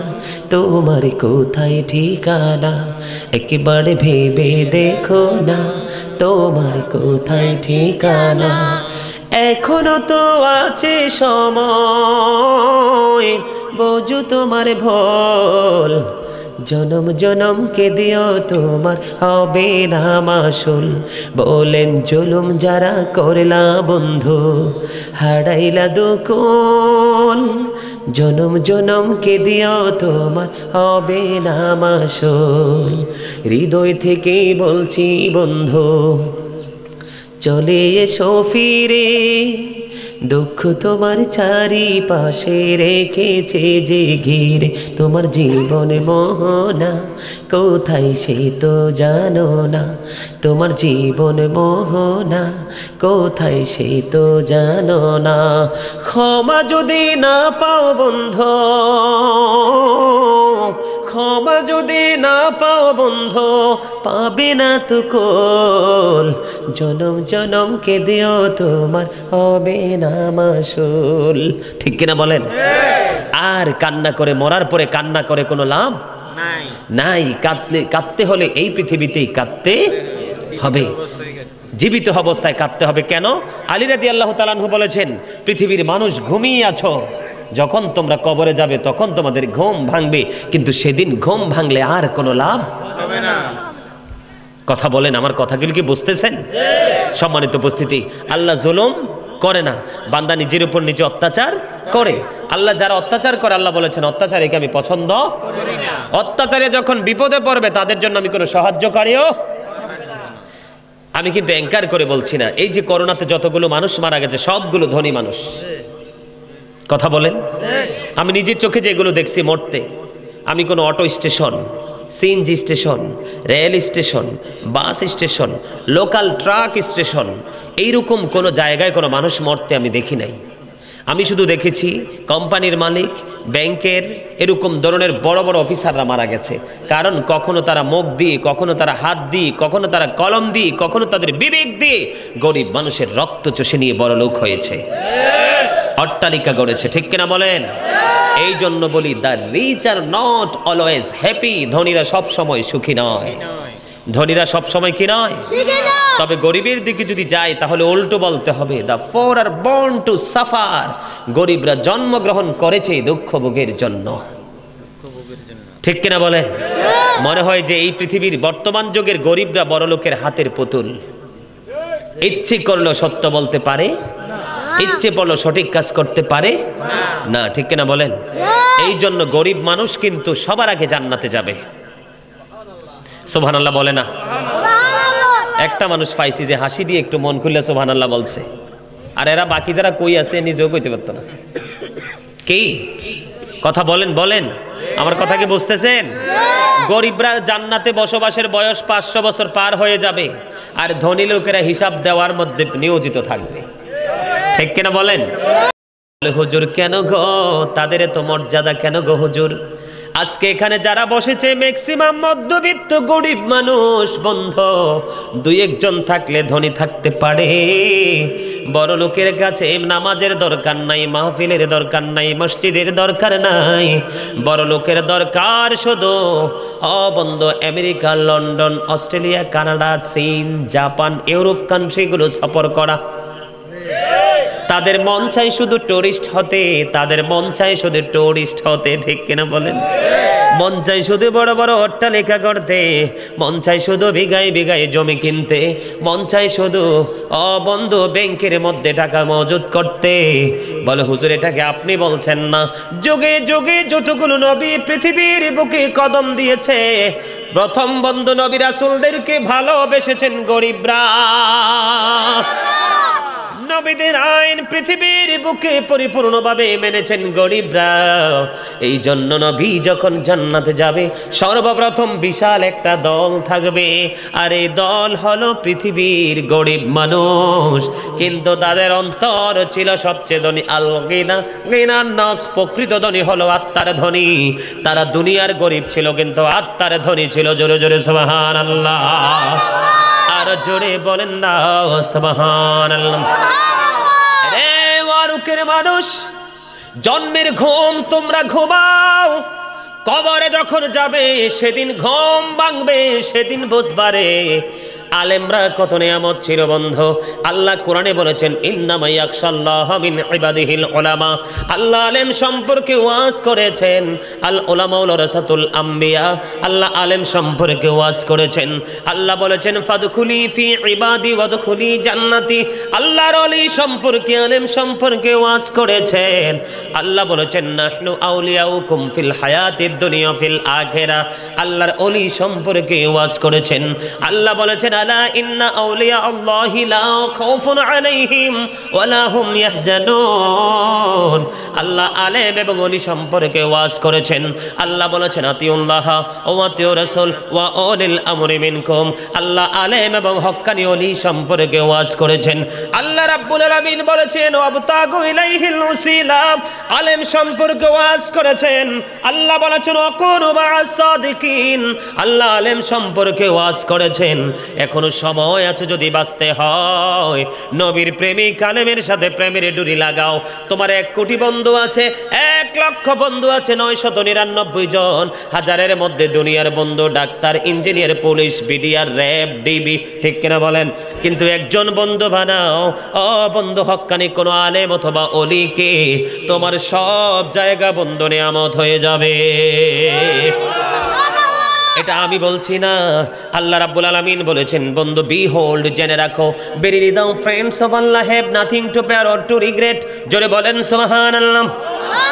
তোমার কোথায় ঠিকানা, একবার ভেবে দেখো না তোমার কোথায় ঠিকানা। এখনো তো আছে সময়, বোঝো তোমার ভুল, জনম জনমকে দিও তোমার হবে না মাসুল। বলেন জুলুম যারা করলা বন্ধু হারাইলা দুকুল, জনম জনমকে দিও তোমার হবে না মাসুল। হৃদয় থেকে বলছি বন্ধু, চলে এসো ফিরে, দুঃখ তোমার চারিপাশে রেখেছে যে ঘিরে, তোমার জীবন মোহনা কোথায় সে তো জানো না, তোমার জীবন মোহনা কোথায় সে তো জানো না। ক্ষমা যদি না পাও বন্ধু, ক্ষমা যদি না পাও বন্ধু, পাবে না তো কোল, জনম জনমকে দিও তোমার হবে না মাসুল। ঠিক কিনা বলেন? আর কান্না করে, মরার পরে কান্না করে কোনো লাভ নাই। কাঁদতে হলে এই পৃথিবীতেই কাঁদতে হবে, জীবিত অবস্থায় কাঁদতে হবে। কেন? আলী রাদিয়াল্লাহু তাআলা আনহু বলেছেন, পৃথিবীর মানুষ ঘুমিয়ে আছো, যখন তোমরা কবরে যাবে তখন তোমাদের ঘুম ভাঙবে, কিন্তু সেদিন ঘুম ভাঙলে আর কোনো লাভ হবে না। কথা বলেন, আমার কথাগুলো কি বুঝতেছেন? সম্মানিত উপস্থিতি, আল্লাহ জুলুম করে না, বান্দা নিজের উপর নিজে অত্যাচার করে। আল্লাহ যারা অত্যাচার করে, আল্লাহ বলেছেন অত্যাচারীকে আমি পছন্দ করি না। অত্যাচারে যখন বিপদে পড়বে তাদের জন্য আমি কোনো সাহায্যকারীও। আমি কিন্তু অ্যাঙ্কার করে বলছি না, এই যে করোনাতে যতগুলো মানুষ মারা গেছে সবগুলো ধনী মানুষ। কথা বলেন? আমি নিজের চোখে যেগুলো দেখছি মরতে, আমি কোনো auto station, CNG station, rail station, bus station, local truck station, এইরকম কোনো জায়গায় কোনো মানুষ মরতে আমি দেখি নাই। আমি শুধু দেখেছি কোম্পানির মালিক, ব্যাংকের, এরকম ধরনের বড় বড় অফিসাররা মারা গেছে। কারণ কখনো তারা মুখ দিয়ে, কখনো তারা হাত দিয়ে, কখনো তারা কলম দিয়ে, কখনো তাদের বিবেক দিয়ে গরিব মানুষের রক্ত চষে নিয়ে বড় লোক হয়েছে। অট্টালিকা গড়েছে, ঠিক কিনা বলেন? এই জন্য বলি the rich are not always happy. ধনীরা সব সময় সুখী নয়, ধনীরা সব সময় কি নয়। তবে গরিবের দিকে যদি যাই তাহলে উল্টো বলতে হবে the poor are born to suffer. গরিবরা জন্মগ্রহণ করেছে দুঃখ ভোগের জন্য, ঠিক কিনা বলেন? মনে হয় যে এই পৃথিবীর বর্তমান যুগের গরিবরা বড় লোকের হাতের পুতুল, ইচ্ছে করলো সত্য বলতে পারে, ইচ্ছে করলো সঠিক কাজ করতে পারে না, ঠিক কিনা বলেন? এই জন্য গরিব মানুষ কিন্তু সবার আগে জান্নাতে যাবে। সুবহানাল্লাহ বলে না? একটা মানুষ পাইছি যে হাসি দিয়ে একটু মন খুললে সুবহানাল্লাহ বলছে, আর এরা বাকি যারা কই আছে নিজেও কইতে পারতো না। কি কথা বলেন বলেন, আমার কথা কি বুঝতেছেন? গরিবরা জান্নাতে বসবাসের বয়স 500 বছর পার হয়ে যাবে, আর ধনী লোকেরা হিসাব দেওয়ার মধ্যে নিয়োজিত থাকবে, ঠিক কিনা বলেন? হুজুর কেন গো, তাদের এত মর্যাদা কেন গো হুজুর? আজকে এখানে যারা বসেছে ম্যাক্সিমাম মধ্যবিত্ত গরিব মানুষ। বন্ধু, দুই একজন থাকলে ধনী থাকতে পারে। বড় লোকের কাছে নামাজের দরকার নাই, মাহফিলের দরকার নাই, মসজিদের দরকার নাই। বড় লোকের দরকার শুধু বন্ধু আমেরিকা, লন্ডন, অস্ট্রেলিয়া, কানাডা, চীন, জাপান, ইউরোপ কান্ট্রিগুলো সফর করা। তাদের মন চাই শুধু টুরিস্ট হতে, তাদের মন চাই শুধু টুরিস্ট হতে, ঠিক কিনা বলেন? মন চাই শুধু বড় বড় অট্টালিকা করতে, মন চাই শুধু বিঘায় বিঘায় জমি কিনতে, মন চাই শুধু বন্ধু ব্যাংকের মধ্যে টাকা মজুদ করতে। বলে হুজুর এটাকে আপনি বলছেন না? যুগে যুগে যতগুলো নবী পৃথিবীর বুকে কদম দিয়েছে, প্রথম বন্ধু নবী রাসূলদেরকে ভালোবেসেছেন গরিবরা। নবীদের আইন পৃথিবীর বুকে পরিপূর্ণভাবে মেনেছেন গরিবরা। এই জন্য নবী যখন জান্নাতে যাবে সর্বপ্রথম বিশাল একটা দল থাকবে, আর এই দল হলো পৃথিবীর গরিব মানুষ। কিন্তু তাদের অন্তর ছিল সবচেয়ে ধনী। আল গিনা গিনার নফস, প্রকৃত ধনী হলো আত্মার ধনী। তারা দুনিয়ার গরিব ছিল কিন্তু আত্মার ধনী ছিল। জোরে জোরে সুবহানাল্লাহ, আর জোরে বলেন না সুবহানাল্লাহ। রে ওয়ারুকের মানুষ, জন্মের ঘুম তোমরা ঘুমাও, কবরে যখন যাবে সেদিন ঘুম ভাঙবে, সেদিন বুঝবারে আলেমরা কত নিয়ামত ছিল বন্ধু। আল্লাহ কোরআনে বলেছেন ইন্নামা ইয়াখশাল্লাহ মিন ইবাদিহিল উলামা। আল্লাহ আলেম সম্পর্কে ওয়াজ করেছেন, আল উলামা ওয়ারাসাতুল আম্বিয়া। আল্লাহ আলেম সম্পর্কে ওয়াজ করেছেন। আল্লাহ বলেছেন ফাদখুলি ফি ইবাদি ওয়াদখুলি জান্নাতি। আল্লাহর ওলি সম্পর্কে, আলেম সম্পর্কে ওয়াজ করেছেন। আল্লাহ বলেছেন নাহনু আউলিয়াউকুম ফিল হায়াতিদ দুনিয়া ফিল আখিরা। আল্লাহর ওলি সম্পর্কে ওয়াজ করেছেন। আল্লাহ বলেছেন আলা ইন্না আউলিয়া আল্লাহি লা খাউফুন আলাইহিম ওয়ালা হুম ইয়াহজানুন। আল্লাহ আলেম এবং ওলি সম্পর্কে ওয়াজ করেছেন। আল্লাহ বলেছেন আতিউল্লাহ ওয়া আতিউ রাসূল ওয়া উলিল আমরি মিনকুম। আল্লাহ আলেম এবং হক্কানি ওলি সম্পর্কে ওয়াজ করেছেন। আল্লাহ রাব্বুল আলামিন বলেছেন ওয়াবতাগু ইলাইহিল ওসিলা। আলেম সম্পর্কে ওয়াজ করেছেন। আল্লাহ বলেছেন ওয়াকুনু মা'আস সাদিকিন। আল্লাহ আলেম সম্পর্কে ওয়াজ করেছেন। এখনো সময় আছে, যদি বাঁচতে হয় নবীর প্রেমিক আলেমের সাথে প্রেমের ডুরি লাগাও। তোমার 1 কোটি বন্ধু আছে, 1 লক্ষ বন্ধু আছে, 999 জন। হাজারের মধ্যে দুনিয়ার বন্ধু doctor, engineer, police, BDR, RAB, DB, ঠিক কিনা বলেন? কিন্তু একজন বন্ধু বানাও, বন্ধু হক্কানি কোন আলেম অথবা অলিকে, তোমার সব জায়গা বন্ধু নিয়ামত হয়ে যাবে। এটা আমি বলছি না, আল্লাহ রাব্বুল আলামিন বলেছেন বন্ধু বিহোল্ড, জেনে রাখো, বেরি দাও friends of Allah have nothing to fear or to regret. জোরে বলেন সুবহানাল্লাহ।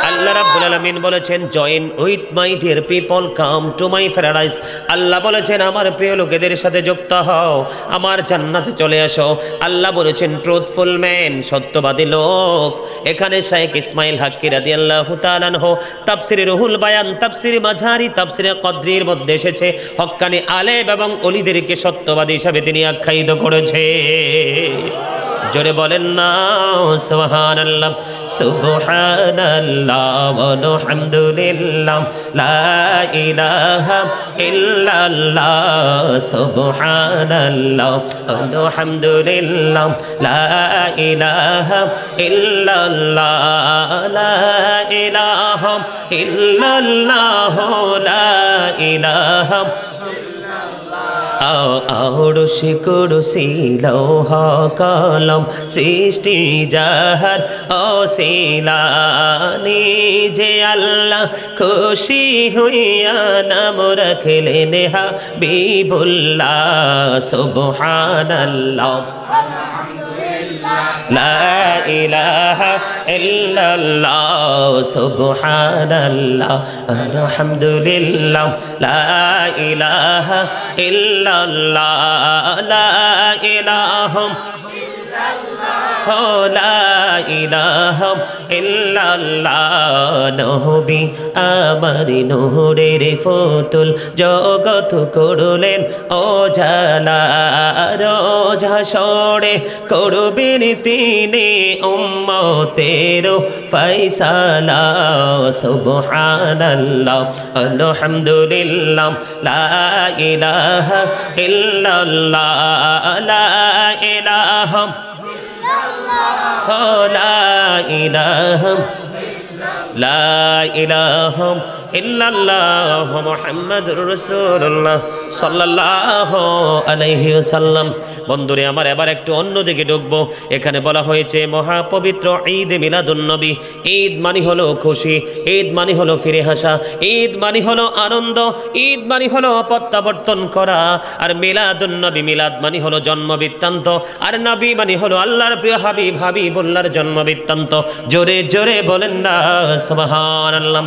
আল্লাহ রাব্বুল আলামিন বলেছেন join with my dear people come to my paradise. Allah বলেছেন আমার প্রিয় লোকেদের সাথে যুক্ত হও, আমার জান্নাতে চলে আসো। আল্লাহ বলেছেন ট্রুথফুল ম্যান, সত্যবাদী লোক। এখানে শাইখ ইসমাইল হাক্কি রাদিয়াল্লাহু তাআলা আনহু তাফসিরে রুহুল বায়ান, তাফসিরে মাঝারি, তাফসিরে কদরির মধ্যে এসেছে হক্কানি আলেম এবং ওলিদেরকে সত্যবাদী হিসাবে তিনি আখ্যায়িত করেছে। জোরে বলেন না সুবহানাল্লাহ সুবহানাল্লাহ আলহামদুলিল্লাহ লা ইলাহা ইল্লাল্লাহ সুবহানাল্লাহ আলহামদুলিল্লাহ লা ইলাহা ইল্লাল্লাহ লা ইলাহা ইল্লাল্লাহ লা ইলাহা আরশে কুরসি লৌহ কলম সৃষ্টি যাহার অসিলানি যে আল্লাহ খুশি হইয়া নাম রাখলেন হাবিবুল্লাহ সুবহানাল্লাহ লা ইলাহা ইল্লাল্লাহ সুবহানাল্লাহ আলহামদুলিল্লাহ লা ইলাহা ইল্লাল্লাহ লা ইলাহা লা ইলাহা ইল্লাল্লাহ নবী আমার নূরের ফুতুল জগৎ করলেন ও জালা রোজ হাসরে করবেন তিনি উম্মতের ফয়সালা সুবহানাল্লাহ আলহামদুলিল্লাহ লা ইলাহা ইল্লাল্লাহ লা ইলাহা লা ইলাহা লা ইলাহা ইল্লাল্লাহ মুহাম্মাদুর রাসূলুল্লাহ সাল্লাল্লাহু আলাইহি ওয়াসাল্লাম। বন্ধুরে আমার এবার একটু অন্যদিকে ঢুকবো। এখানে বলা হয়েছে মহাপবিত্র ঈদ মিলাদুন নবী। ঈদ মানে হলো খুশি, ঈদ মানে হলো ফিরে হাসা, ঈদ মানে হলো আনন্দ, ঈদ মানে হলো প্রত্যাবর্তন করা। আর মিলাদুন নবী, মিলাদ মানে হলো জন্ম বৃত্তান্ত, আর নবী মানে হলো আল্লাহর প্রিয় হাবিব, হাবিবুল্লাহর জন্ম বৃত্তান্ত। জোরে জোরে বলেন না সুবহানাল্লাহ।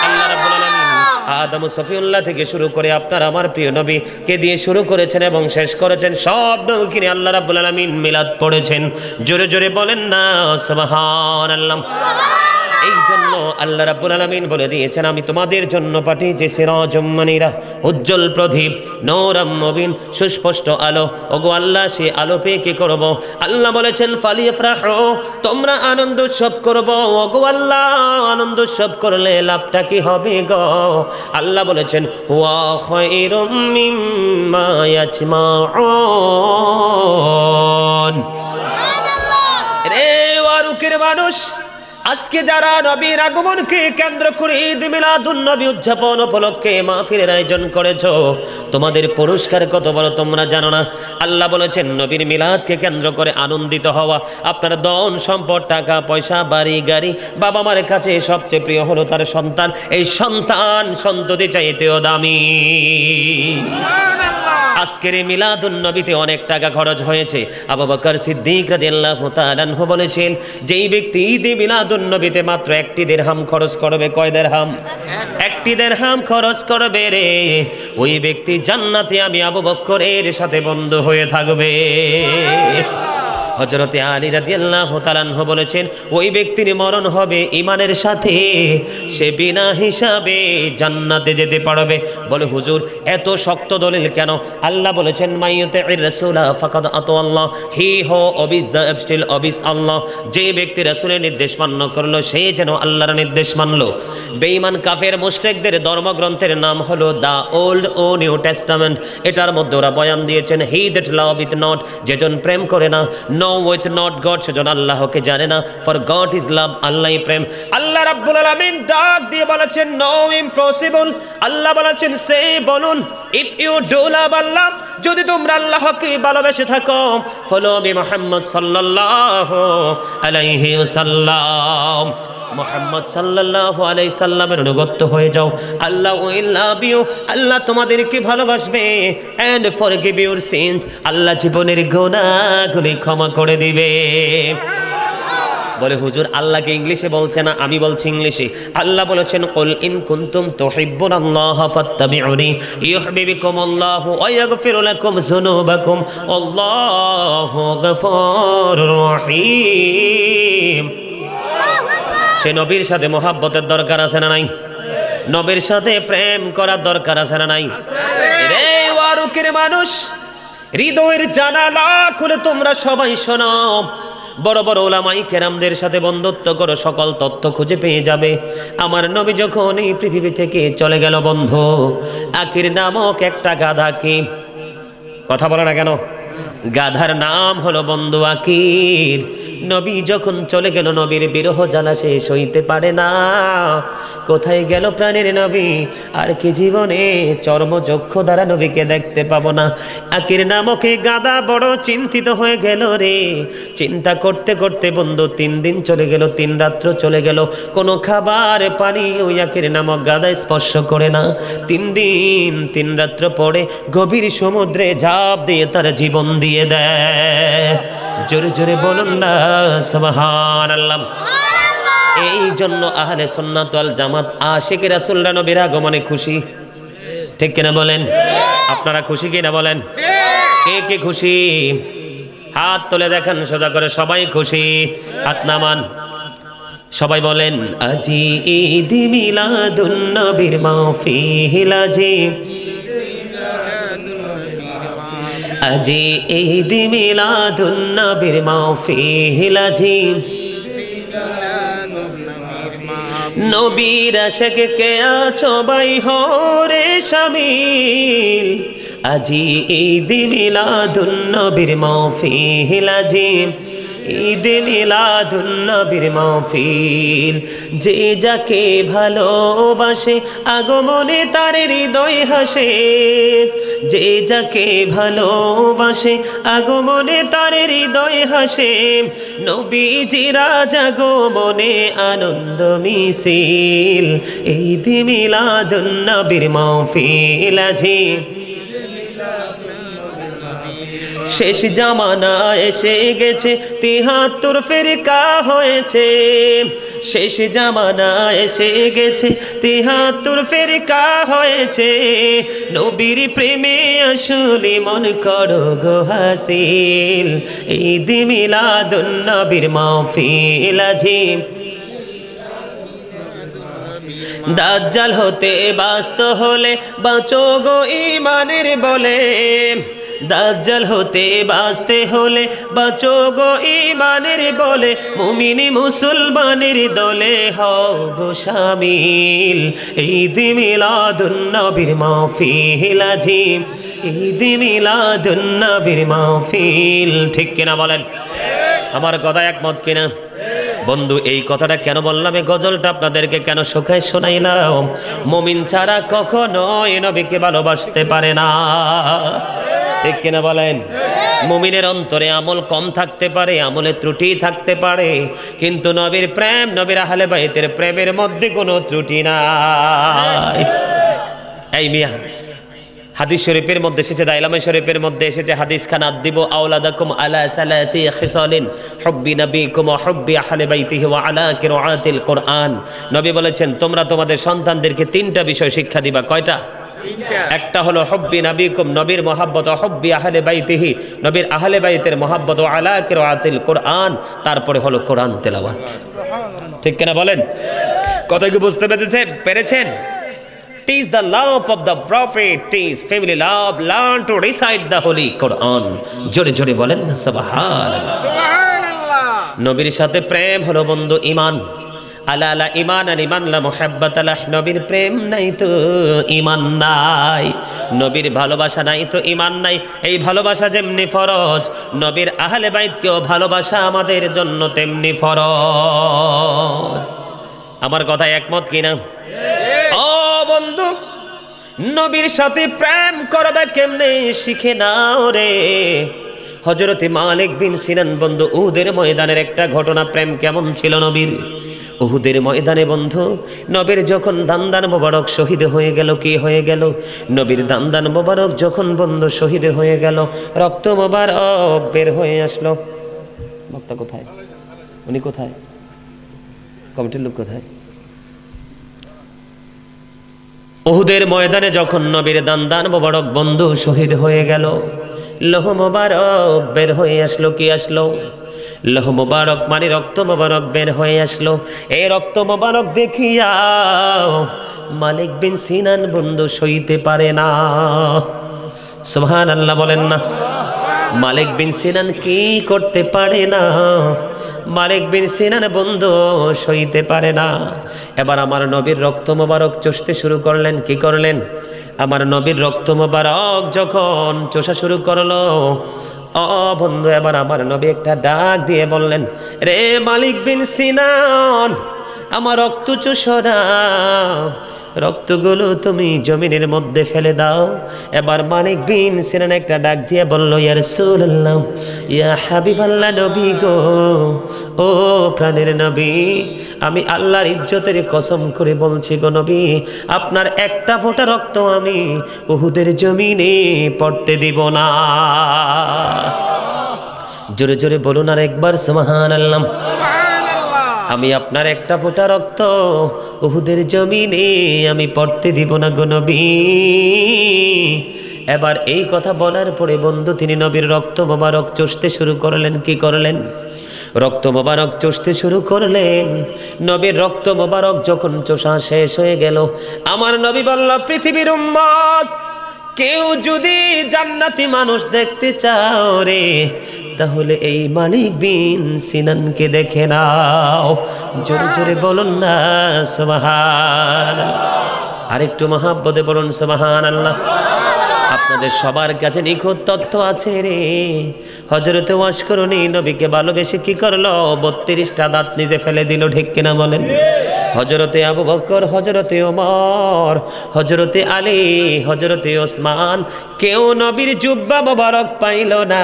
আল্লাহ রাব্বুল আলামিন আদম সফিউল্লাহ থেকে শুরু করে আপনার আমার প্রিয় নবীকে দিয়ে শুরু করেছেন এবং শেষ করেছেন সব নবীকে নিয়ে আল্লাহ রাব্বুল আলামিন মিলাদ পড়েছেন। জোরে জোরে বলেন না সুবহানাল্লাহ। এই জন্য আল্লাহ রাব্বুল আলামিন বলে দিয়েছেন আমি তোমাদের জন্য পাঠিয়েছি সিরাজুম মুনিরা, উজ্জ্বল প্রদীপ, নূরাম মুবিন, সুস্পষ্ট আলো। ওগো আল্লাহ সেই আলো পেয়ে কি করব? আল্লাহ বলেছেন ফালিয়াফরাহু, তোমরা আনন্দ উৎসব করব। ওগো আল্লাহ আনন্দ উৎসব করলে লাভটা কি হবে গো? আল্লাহ বলেছেন ওয়া খায়রুম মিম্মা ইয়াজমাউন। রে ওয়ারুকের মানুষ, আজকে যারা নবীর আগমনকে কেন্দ্র করে ঈদ মিলাদুন নবী উদযাপন উপলক্ষে মাহফিলের আয়োজন করেছো, তোমাদের পুরস্কার কত বড় তোমরা জানো না? আল্লাহ বলেছেন নবীর মিলাদকে কেন্দ্র করে আনন্দিত হওয়া। আপনার ধন সম্পদ, টাকা পয়সা, বাড়ি গাড়ি, বাবা মার কাছে সবচেয়ে প্রিয় হলো তার সন্তান। এই সন্তান সন্ততি চাইতেও দামি। আজকের এই মিলাদুন নবীতে অনেক টাকা খরচ হয়েছে। আবু বকর সিদ্দিক রাদিয়াল্লাহু তাআলা আনহু বলেছেন যেই ব্যক্তি ঈদে মিলাদুন নবীতে মাত্র একটি দিরহাম খরচ করবে, কয় দিরহাম? একটি দিরহাম খরচ করবে রে, ওই ব্যক্তি জান্নাতে আমি আবু বকরের সাথে বন্ধু হয়ে থাকবে। হযরতে আলী রাদিয়াল্লাহু তাআলা আনহু বলেছেন ওই ব্যক্তির মরণ হবে ঈমানের সাথে, সে বিনা হিসাবে জান্নাতে যেতে পারবে। বলে হুজুর এত শক্ত দলিল কেন? আল্লাহ বলেছেন মাইয়ুতির রাসূলা ফাকাদ আতাআল্লাহ, হি হো অবিস দ্য অ্যাবস্টিল অবিস আল্লাহ। যে ব্যক্তি রাসূলের নির্দেশ মান্য করলো সে যেন আল্লাহর নির্দেশ মানলো। বেঈমান কাফের মুশরিকদের ধর্মগ্রন্থের নাম হলো দা ওল্ড ও নিউ টেস্টামেন্ট। এটার মধ্যে ওরা বয়ান দিয়েছেন হি দ্যাট লাভ ইথ নট, যেজন প্রেম করে না, নো উইথ নট গড, সেজন আল্লাহকে জানে না। ফর গড ইজ লাভ, আল্লাহই প্রেম। আল্লাহ রাব্বুল আলামিন ডাক দিয়ে বলেছেন নো ইম্পসিবল। আল্লাহ বলেছেন সে বলুন ইফ ইউ ডু লাভ আল্লাহ, যদি তোমরা আল্লাহকে ভালোবেসে থাকো, ফলো মি মুহাম্মদ সাল্লাল্লাহু আলাইহি ওয়াসাল্লাম, মুহাম্মদ সাল্লাল্লাহু আলাইহি সাল্লামের অনুগত হয়ে যাও। আল্লাহ উইল লাভ ইউ, আল্লাহ তোমাদেরকে ভালোবাসবে। এন্ড ফরগিভ ইউর সিনস, আল্লাহ জীবনের গুনাহগুলি ক্ষমা করে দিবে। বলে হুজুর আল্লাহকে ইংলিশে বলছে না, আমি বলছি ইংলিশে। আল্লাহ বলেছেন কুল ইন কুনতুম তুহিব্বুনাল্লাহ ফাত্তাবিউনি ইউহিব্বুকুমুল্লাহু ওয়া ইয়াগফির লাকুম যুনুবাকুম আল্লাহু গফুরুর রহিম। সে নবীর সাথে মোহাব্বতের দরকার আছে না নাই? নবীর সাথে প্রেম করার দরকার আছে না নাই? রে ওয়ারুকের মানুষ, হৃদয়ের জানালা খুলে তোমরা সবাই শোনো, বড় বড় ওলামায়ে কেরামদের সাথে বন্ধুত্ব করো, সকল তথ্য খুঁজে পেয়ে যাবে। আমার নবী যখন এই পৃথিবী থেকে চলে গেল বন্ধু, আকির নামক একটা গাধাকে, কথা বলে না কেন, গাধার নাম হলো বন্ধু আকির। নবী যখন চলে গেল, নবীর বিরহ জ্বালা সে সইতে পারে না। কোথায় গেল প্রাণের নবী, আর কি জীবনে চর্মচক্ষু দ্বারা নবীকে দেখতে পাবো না। আকির নামক এই গাধা বড় চিন্তিত হয়ে গেল রে। চিন্তা করতে করতে বন্ধু 3 দিন চলে গেল, 3 রাত্র চলে গেল, কোনো খাবার পানি ওই আকির নামক গাধা স্পর্শ করে না। 3 দিন 3 রাত্র পরে গভীর সমুদ্রে ঝাঁপ দিয়ে তার জীবন দিয়ে দেয়। জোরে জোরে বলুন না সুবহানাল্লাহ। এই জন্য আহলে সুন্নাত ওয়াল জামাত আশিকে রাসূলরা নবীর আগমনে খুশি, ঠিক কিনা বলেন? আপনারা খুশি কিনা বলেন? কে কে খুশি? হাত তুলে দেখেন সোজা করে, সবাই খুশি, হাত নামান, সবাই বলেন আজি ঈদ মিলাদুন নবীর মাহফিল, আজি আজি ঈদ মিলাদুন নবীর মাহফিল, আজি নবীর আশিক কে আছো ভাই হরে শামিল, আজি ঈদ মিলাদুন নবীর মাহফিল, আজি ঈদ মিলাদুন নবীর মাহফিল। যে যাকে ভালোবাসে আগমনে তার হৃদয় হাসে, যে যাকে ভালোবাসে আগমনে তার হৃদয় হাসে, নবীজির আগমনে আনন্দ মিছিল, ঈদ মিলাদুন নবীর মাহফিল, আজি শেষ জামানা এসে গেছে 73 ফিরকা হয়েছে, শেষ জামানা এসে গেছে 73 ফিরকা হয়েছে, নবীর প্রেমে আসলে মন করো গো হাসিল, ঈদ মিলাদুন নবীর মাহফিল, আজি দাজ্জাল হতে বাঁচতে হলে বাঁচো গো ঈমানের বলে, দাজ্জাল হতে বাঁচতে হলে বাঁচো গো ঈমানের বলে, মুমিন মুসলমানের দলে হও গো শামিল, ঈদ মিলাদুন নবীর মাহফিল, আজি ঈদ মিলাদুন নবীর মাহফিল, ঠিক কিনা বলেন? আমার কথা একমত কিনা? বন্ধু এই কথাটা কেন বললাম, এই গজলটা আপনাদেরকে কেন শোকায় শোনাইলাম? মুমিন ছাড়া কখনো এই নবীকে ভালোবাসতে পারে না, ঠিক কিনা বলেন? মুমিনের অন্তরে আমল কম থাকতে পারে, আমলে ত্রুটি থাকতে পারে, কিন্তু নবীর প্রেম, নবীর আহলে বাইতের প্রেমের মধ্যে কোনো ত্রুটি নাই। এই মিয়া হাদিস শরীফের মধ্যে এসেছে, দাইলামে শরীফের মধ্যে এসেছে হাদিস খান, আদিবু আওলাদাকুম আলা সালাতি খিসালিন হুব্বি নবীকুম ওয়া হুব্বি আহলে বাইতিহি ওয়া আলা কিরাআতিল কুরআন। নবী বলেছেন তোমরা তোমাদের সন্তানদেরকে 3টা বিষয় শিক্ষা দিবা। কয়টা? 3টা। একটা হলো হুব্বি নবীকুম, নবীর মহব্বত, ওয়া হুব্বি আহলে বাইতিহি, নবীর আহলে বাইতের মহব্বত, ওয়া আলা কিরাআতিল কুরআন, তারপরে হলো কোরআন তেলাওয়াত। ঠিক কিনা বলেন? কথা কি বুঝতে পেরেছেন? Teach the love of the prophet, teach family love, learn to recite the holy Quran. জোরে জোরে বলেন না সুবহানাল্লাহ। সুবহানাল্লাহ। নবীর সাথে প্রেম হলো বন্ধু ঈমান। আলা লা ঈমান আল ঈমান লা মুহাব্বাত লাহ, নবীর প্রেম নাই তো ঈমান নাই, নবীর ভালোবাসা নাই তো ঈমান নাই। এই ভালোবাসা যেমনি ফরজ, নবীর আহলে বাইতকেও ভালোবাসা আমাদের জন্য তেমনি ফরজ। আমার কথা একমত কিনা? বন্ধু নবীর সাথে প্রেম করবে কেমনে শিখে নাও রে। হযরত মালিক বিন সিনান বন্ধু উহুদের ময়দানের একটা ঘটনা, প্রেম কেমন ছিল নবীর। উহুদের ময়দানে বন্ধু নবীর যখন দান্দান মোবারক শহীদ হয়ে গেল, কি হয়ে গেল? নবীর দান্দান মোবারক যখন বন্ধু শহীদ হয়ে গেল, রক্ত মোবারক বের হয়ে আসলো। বক্তা কোথায়? উনি কোথায়? কমিটির লোক কোথায়? উহুদের ময়দানে যখন নবীর দান্দান মোবারক বন্ধু শহীদ হয়ে গেল, লোহ মোবারক বের হয়ে আসলো। কি আসলো? লোহ মোবারক মানে রক্ত মোবারক বের হয়ে আসলো। এই রক্ত মোবারক দেখিয়া মালিক বিন সিনান বন্ধু সইতে পারে না। সুবহানাল্লাহ বলেন না। মালিক বিন সিনান কি করতে পারে না, মালিক বিন সিনান বন্ধু সইতে পারে না। এবার আমার নবীর রক্ত মোবারক চষতে শুরু করলেন। কি করলেন? আমার নবীর রক্ত মোবারক যখন চষা শুরু করলো, ও বন্ধু, এবার আমার নবী একটা ডাক দিয়ে বললেন, রে মালিক বিন সিনান, আমার রক্ত চষো না, রক্তগুলো তুমি জমিনের মধ্যে ফেলে দাও। এবার মালিক বিন সিনান একটা ডাক দিয়ে বলল, ইয়া রাসূলুল্লাহ, ইয়া হাবিবাল্লাহ, নবী গো, ও প্রাণের নবী, আমি আল্লাহর ইজ্জতের কসম করে বলছি গো নবী, আপনার একটা ফোঁটা রক্ত আমি উহুদের জমিনে পড়তে দিব না। জোরে জোরে বলুন আর একবার সুবহানাল্লাহ। আমি আপনার একটা ফোঁটা রক্ত উহুদের জমিনে আমি পড়তে দিব না গো নবী। এবার এই কথা বলার পরে বন্ধু তিনি নবীর রক্ত মোবারক চষতে শুরু করলেন। কি করলেন? রক্ত মোবারক চষতে শুরু করলেন। নবীর রক্ত মোবারক যখন চষা শেষ হয়ে গেল, আমার নবী বলল, পৃথিবীর উম্মত, কেউ যদি জান্নাতি মানুষ দেখতে চাও রে, তাহলে এই মালিক বিন সিনানকে দেখে নাও। জোরে জোরে বলুন না সুবহানাল্লাহ। আরেকটু মহাব্বতে বলুন সুবহানাল্লাহ। আপনাদের সবার কাছে নিখুঁত তথ্য আছে রে। হযরতে ওয়াশকরণী নবীকে ভালোবেসে কি করলো? 32টা দাঁত নিজে ফেলে দিল। ঠিক কিনা বলেন? হযরতে আবু বকর, হযরতে ওমর, হযরতে আলী, হযরতে ওসমান, কেউ নবীর জুব্বা মোবারক পাইল না।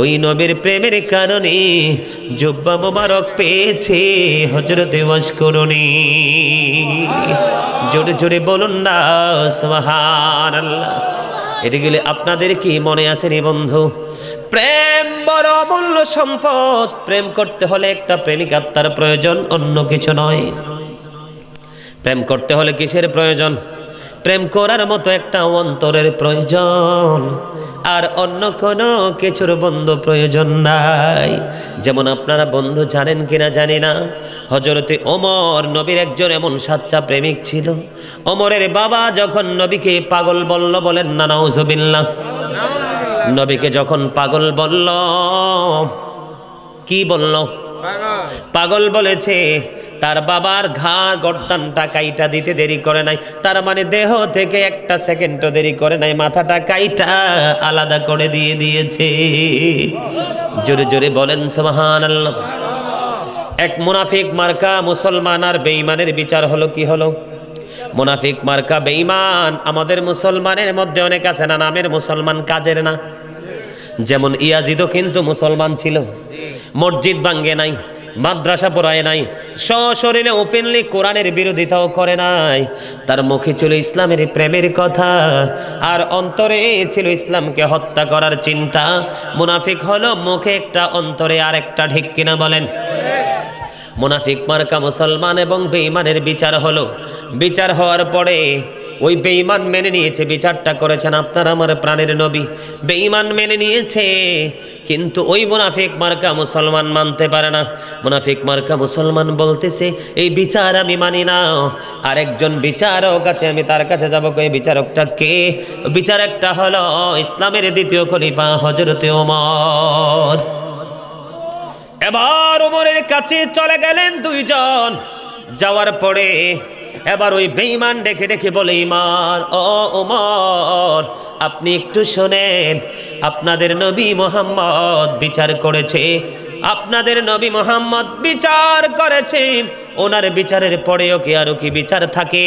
ওই নবীর প্রেমের কারণে জুব্বা মোবারক পেয়েছে হযরতে ওয়াশকরণী। জোরে জোরে বলুন না সুবহানাল্লাহ। এগুলি আপনাদের কি মনে আসেনি বন্ধু? প্রেম বড় অমূল্য সম্পদ। প্রেম করতে হলে একটা প্রেমিকার তার প্রয়োজন, অন্য কিছু নয়। প্রেম করতে হলে কিসের প্রয়োজন? প্রেম করার মতো একটা অন্তরের প্রয়োজন, আর অন্য কোনো কিছুর বন্ধু প্রয়োজন নাই। যেমন আপনারা বন্ধু জানেন কিনা জানি না, হযরতে ওমর নবীর একজন এমন সাচ্চা প্রেমিক ছিল। ওমরের বাবা যখন নবীকে পাগল বলল, বলেন না নাউজুবিল্লাহ, নবীকে যখন পাগল বলল, কি বলল? পাগল বলেছে। তার বাবার ঘাড় গর্দানটা কাইটা দিতে দেরি করে নাই, তার মানে দেহ থেকে একটা সেকেন্ডও দেরি করে নাই, মাথাটা কাইটা আলাদা করে দিয়ে দিয়েছে। জোরে জোরে বলেন সুবহানাল্লাহ। এক মুনাফিক মার্কা মুসলমান আর বেঈমানের বিচার হলো। কি হলো? মুনাফিক মার্কা বেঈমান আমাদের মুসলমানের মধ্যে অনেক আছে না, নামের মুসলমান, কাজের না। যেমন ইয়াজিদও কিন্তু মুসলমান ছিল, মসজিদ ভাঙ্গে নাই, মাদ্রাসা পড়ায় নাই, সশরীরে ওপেনলি কোরআনের বিরোধিতাও করে নাই। তার মুখে ছিল ইসলামের প্রেমের কথা, আর অন্তরে ছিল ইসলামকে হত্যা করার চিন্তা। মুনাফিক হলো মুখে একটা, অন্তরে আরেকটা। ঠিক কিনা বলেন? মুনাফিক মার্কা মুসলমান এবং বেঈমানের বিচার হলো। বিচার হওয়ার পরে ওই বেঈমান মেনে নিয়েছে, বিচারটা করেছেন আপনার আমার প্রাণের নবী। বেঈমান মেনে নিয়েছে, কিন্তু ওই মুনাফিক মার্কা মুসলমান মানতে পারে না। মুনাফিক মার্কা মুসলমান বলতেছে, এই বিচার আমি মানি না। আরেকজন বিচারক আছে, আমি তার কাছে যাবো। এই বিচারকটা কে? বিচারকটা হলো ইসলামের দ্বিতীয় খলিফা হযরতে ওমর। এবার ওমরের কাছে চলে গেলেন দুইজন। যাওয়ার পরে এবার ওই বেঈমান ডেকে ডেকে বলে, ইমান, ও ওমর, আপনি একটু শোনেন, আপনাদের নবী মুহাম্মদ বিচার করেছে, আপনাদের নবী মুহাম্মদ বিচার করেছেন, ওনার বিচারের পরেও কি আরো কি বিচার থাকে?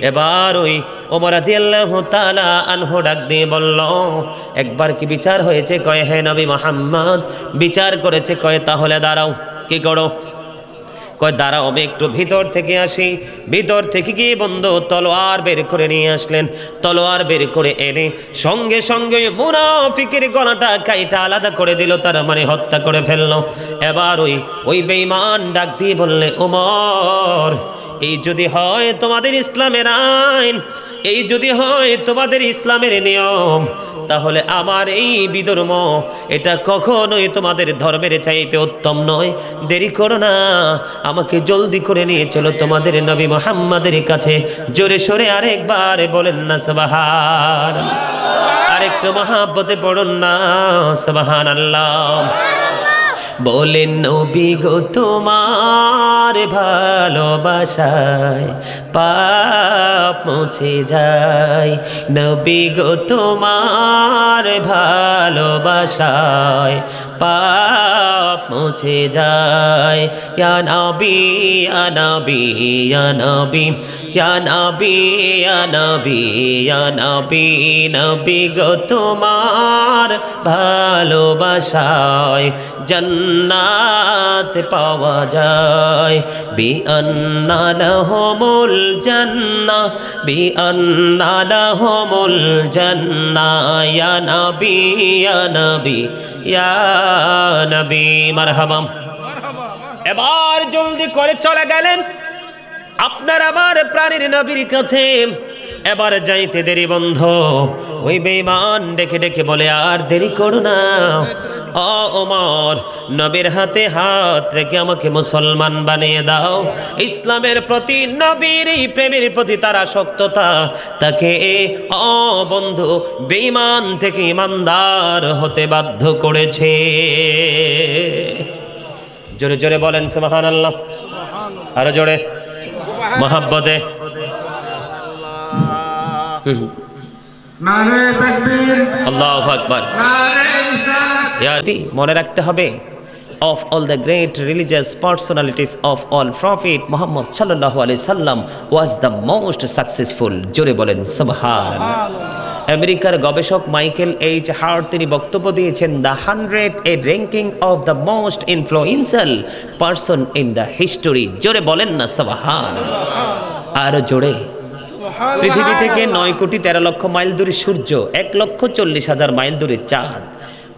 এবার ওই ওমর রাদিয়াল্লাহু তাআলা আনহু ডাক দিয়ে বলল, একবার কি বিচার হয়েছে? কয় হ্যাঁ নবী মুহাম্মদ বিচার করেছে। কয় তাহলে দাঁড়াও। কি করো? কয় দাঁড়াও, আমি একটু ভিতর থেকে আসি। ভিতর থেকে গিয়ে বন্ধু তলোয়ার বের করে নিয়ে আসলেন। তলোয়ার বের করে এনে সঙ্গে সঙ্গে মুনাফিকের গলাটা কাইটা আলাদা করে দিল, তার মানে হত্যা করে ফেললো। এবার ওই বেঈমান ডাক দিয়ে বললে, ওমর, এই যদি হয় তোমাদের ইসলামের আইন, এই যদি হয় তোমাদের ইসলামের নিয়ম, তাহলে আমার এই বিধর্ম এটা কখনোই তোমাদের ধর্মের চাইতে উত্তম নয়। দেরি করো না, আমাকে জলদি করে নিয়ে চলো তোমাদের নবী মুহাম্মাদের কাছে। জোরে সোরে আরেকবার বলেন না সুবহানাল্লাহ। আর একটু মহাব্বতে পড়ুন না সুবহানাল্লাহ। বলেন নবী গো তোমার ভালোবাসায় পাপ মুছে যায়, নবী গো তোমার ভালোবাসায় পাপ মুছে যায়। ইয়া নবী ইয়া নবী ইয়া নবী ইয়া নবী ইয়া নবী ইয়া নবী, নবী গো তোমার ভালোবাসায় জান্নাত পাওয়া যায়। বিআন্না লাহুমুল জান্নাহ বিআন্না লাহুমুল জান্নাহ ইয়া নবী ইয়া নবী ইয়া নবী মারহাবা। এবার জলদি করে চলে গেলেন আপনার আমার প্রাণের নবীর কাছে। এবার যাইতে দেরি বন্ধ। ওই বেঈমান ডেকে ডেকে বলে আর দেরি করো না, ও ওমর নবীর হাতে হাত রেখে আমাকে মুসলমান বানিয়ে দাও। ইসলামের প্রতি নবীর এই প্রেমের প্রতি তার আসক্ততা তাকে ও বন্ধু বেঈমান থেকে ইমানদার হতে বাধ্য করেছে। জোরে জোরে বলেন সুবহানাল্লাহ, আরো জোরে মহাব্বতে। নারে তাকবীর, আল্লাহু আকবার। নারে রিসালাত। মনে রাখতে হবে of all the great religious personalities of all prophet Muhammad sallallahu alaihi wasallam was the most successful। জোরে বলেন সুবহানাল্লাহ। আমেরিকার গবেষক মাইকেল এইচ হার্ট তিনি বক্তব্য দিয়েছেন the 100 a ranking of the most influential person in the history। জোরে বলেন না সুবহানাল্লাহ, আর জোরে। পৃথিবী থেকে 9 কোটি 13 লক্ষ মাইল দূরে সূর্য, 1,40,000 মাইল দূরে চাঁদ।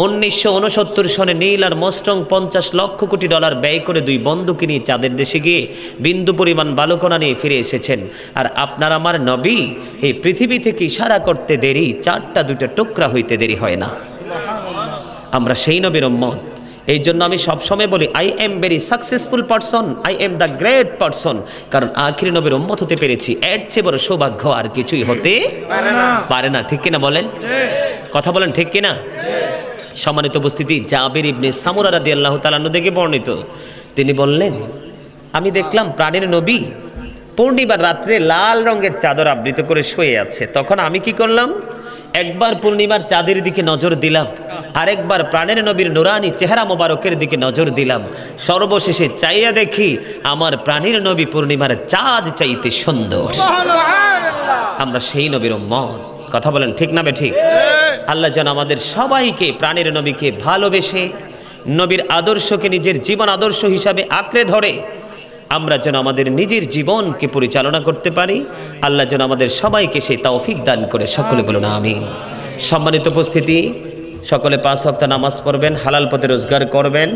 1969 সনে নীল আর মোস্টং $50 লক্ষ কোটি ব্যয় করে 2 বন্ধুকে নিয়ে চাঁদের দেশে গিয়ে বিন্দু পরিমাণ বালুকণা নিয়ে ফিরে এসেছেন। আর আপনার আমার নবী এই পৃথিবী থেকে ইশারা করতে দেরি, 4টা 2টা টুকরা হইতে দেরি হয় না। আমরা সেই নবীর উম্মত। এই জন্য আমি সবসময় বলি I am very successful person, I am the great person. কারণ আখিরি নবীর উম্মত হতে পেরেছি, এর চেয়ে বড় সৌভাগ্য আর কিছুই হতে পারে না। ঠিক কিনা বলেন? কথা বলেন ঠিক কিনা? সম্মানিত উপস্থিতি, জাবির ইবনে সামুরা রাদিয়াল্লাহু তাআলা আনহু থেকে বর্ণিত, তিনি বললেন আমি দেখলাম প্রাণের নবী পূর্ণিমার রাত্রে লাল রঙের চাদর আবৃত করে শুয়ে আছে। তখন আমি কি করলাম, একবার পূর্ণিমার চাঁদের দিকে নজর দিলাম, আরেকবার প্রাণের নবীর নুরানি চেহারা মোবারকের দিকে নজর দিলাম। সর্বশেষে চাইয়া দেখি আমার প্রাণের নবী পূর্ণিমার চাঁদ চাইতে সুন্দর। আমরা সেই নবীর উম্মত। কথা বলেন ঠিক না বে ঠিক? আল্লাহ যেন আমাদের সবাইকে প্রাণের নবীকে ভালোবেসে নবীর আদর্শকে নিজের জীবন আদর্শ হিসাবে আঁকড়ে ধরে আমরা যেন আমাদের নিজের জীবনকে পরিচালনা করতে পারি। আল্লাহ যেন আমাদের সবাইকে সেই তৌফিক দান করে। সকলে বলুন আমিন। সম্মানিত উপস্থিতি, সকলে 5 ওয়াক্ত নামাজ পড়বেন, হালাল পথে রোজগার করবেন।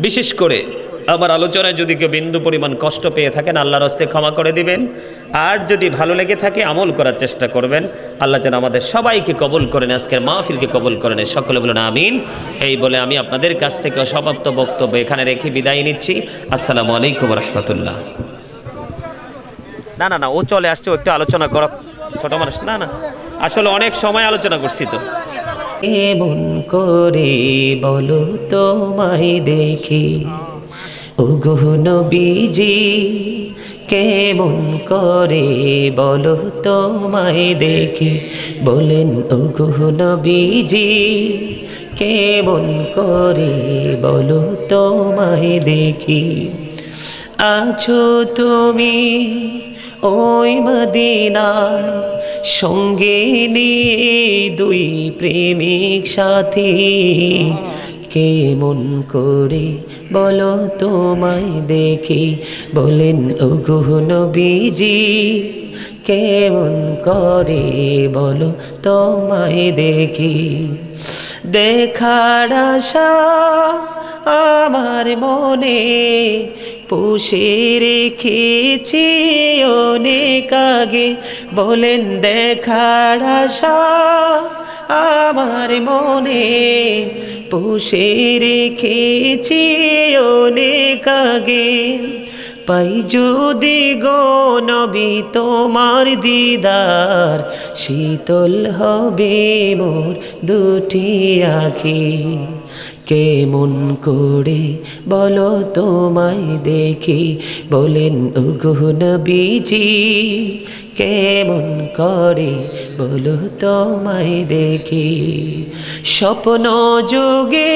বিশেষ করে আমার আলোচনায় যদি কেউ বিন্দু পরিমাণ কষ্ট পেয়ে থাকেন আল্লাহর হস্তে ক্ষমা করে দিবেন। আর যদি ভালো লেগে থাকে আমল করার চেষ্টা করবেন। আল্লাহ যেন আমাদের সবাইকে কবুল করেন, আজকের মাহফিলকে কবুল করেন। সকলে বলুন আমিন। এই বলে আমি আপনাদের কাছ থেকে সমাপ্ত বক্তব্য এখানে রেখে বিদায় নিচ্ছি। আসসালামু আলাইকুম রাহমাতুল্লাহ। না না না, ও চলে আসছে, একটু আলোচনা করো। ছোট মানুষ না না, আসলে অনেক সময় আলোচনা করছি তো। এমন করে বলো তোমায় দেখি ওগো নবীজি, কেমন করে বলো তোমায় দেখি। বলেন ওগো নবীজি, কেমন করে বলো তোমায় দেখি। আছো তুমি ওই মদিনায় সঙ্গে নিয়ে 2 প্রেমিক সাথী। কেমন করে বলো তোমায় দেখি। বলেন ওগো নবীজি, কেমন করে বলো তোমায় দেখি। দেখার আশা আমার মনে পুষে রেখেছি অনেক আগে। বলেন দেখার আশা আমার মনে পুষে রেখেছি অনেক আগে। পাই যদি গো নবী তোমার দিদার, শীতল হবে মোর দুটি আঁখি। কেমন করে বলো তোমায় দেখি, বলেন ওগো নবীজি, কেমন করে বলো তোমায় দেখি। স্বপ্ন যোগে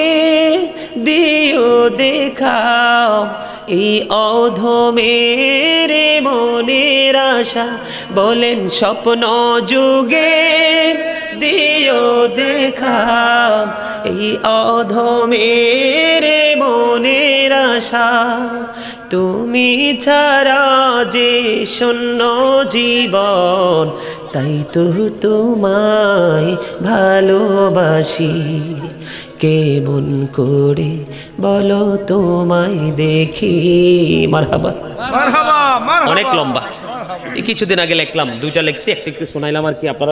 দিও দেখাও এই অধমের মনের আশা, বলেন স্বপ্ন যুগে দিও দেখাও এই অধমের মনের আশা। তুমি ছাড়া যে শূন্য জীবন, তাই তো তোমায় ভালোবাসি। কেমন করে বলো তোমায় দেখি। মারহাবা। মারহাবা, মারহাবা। অনেক লম্বা, এই কিছুদিন আগে লিখলাম, দুইটা লিখছি, একটা একটু শোনাইলাম আর কি আপনারা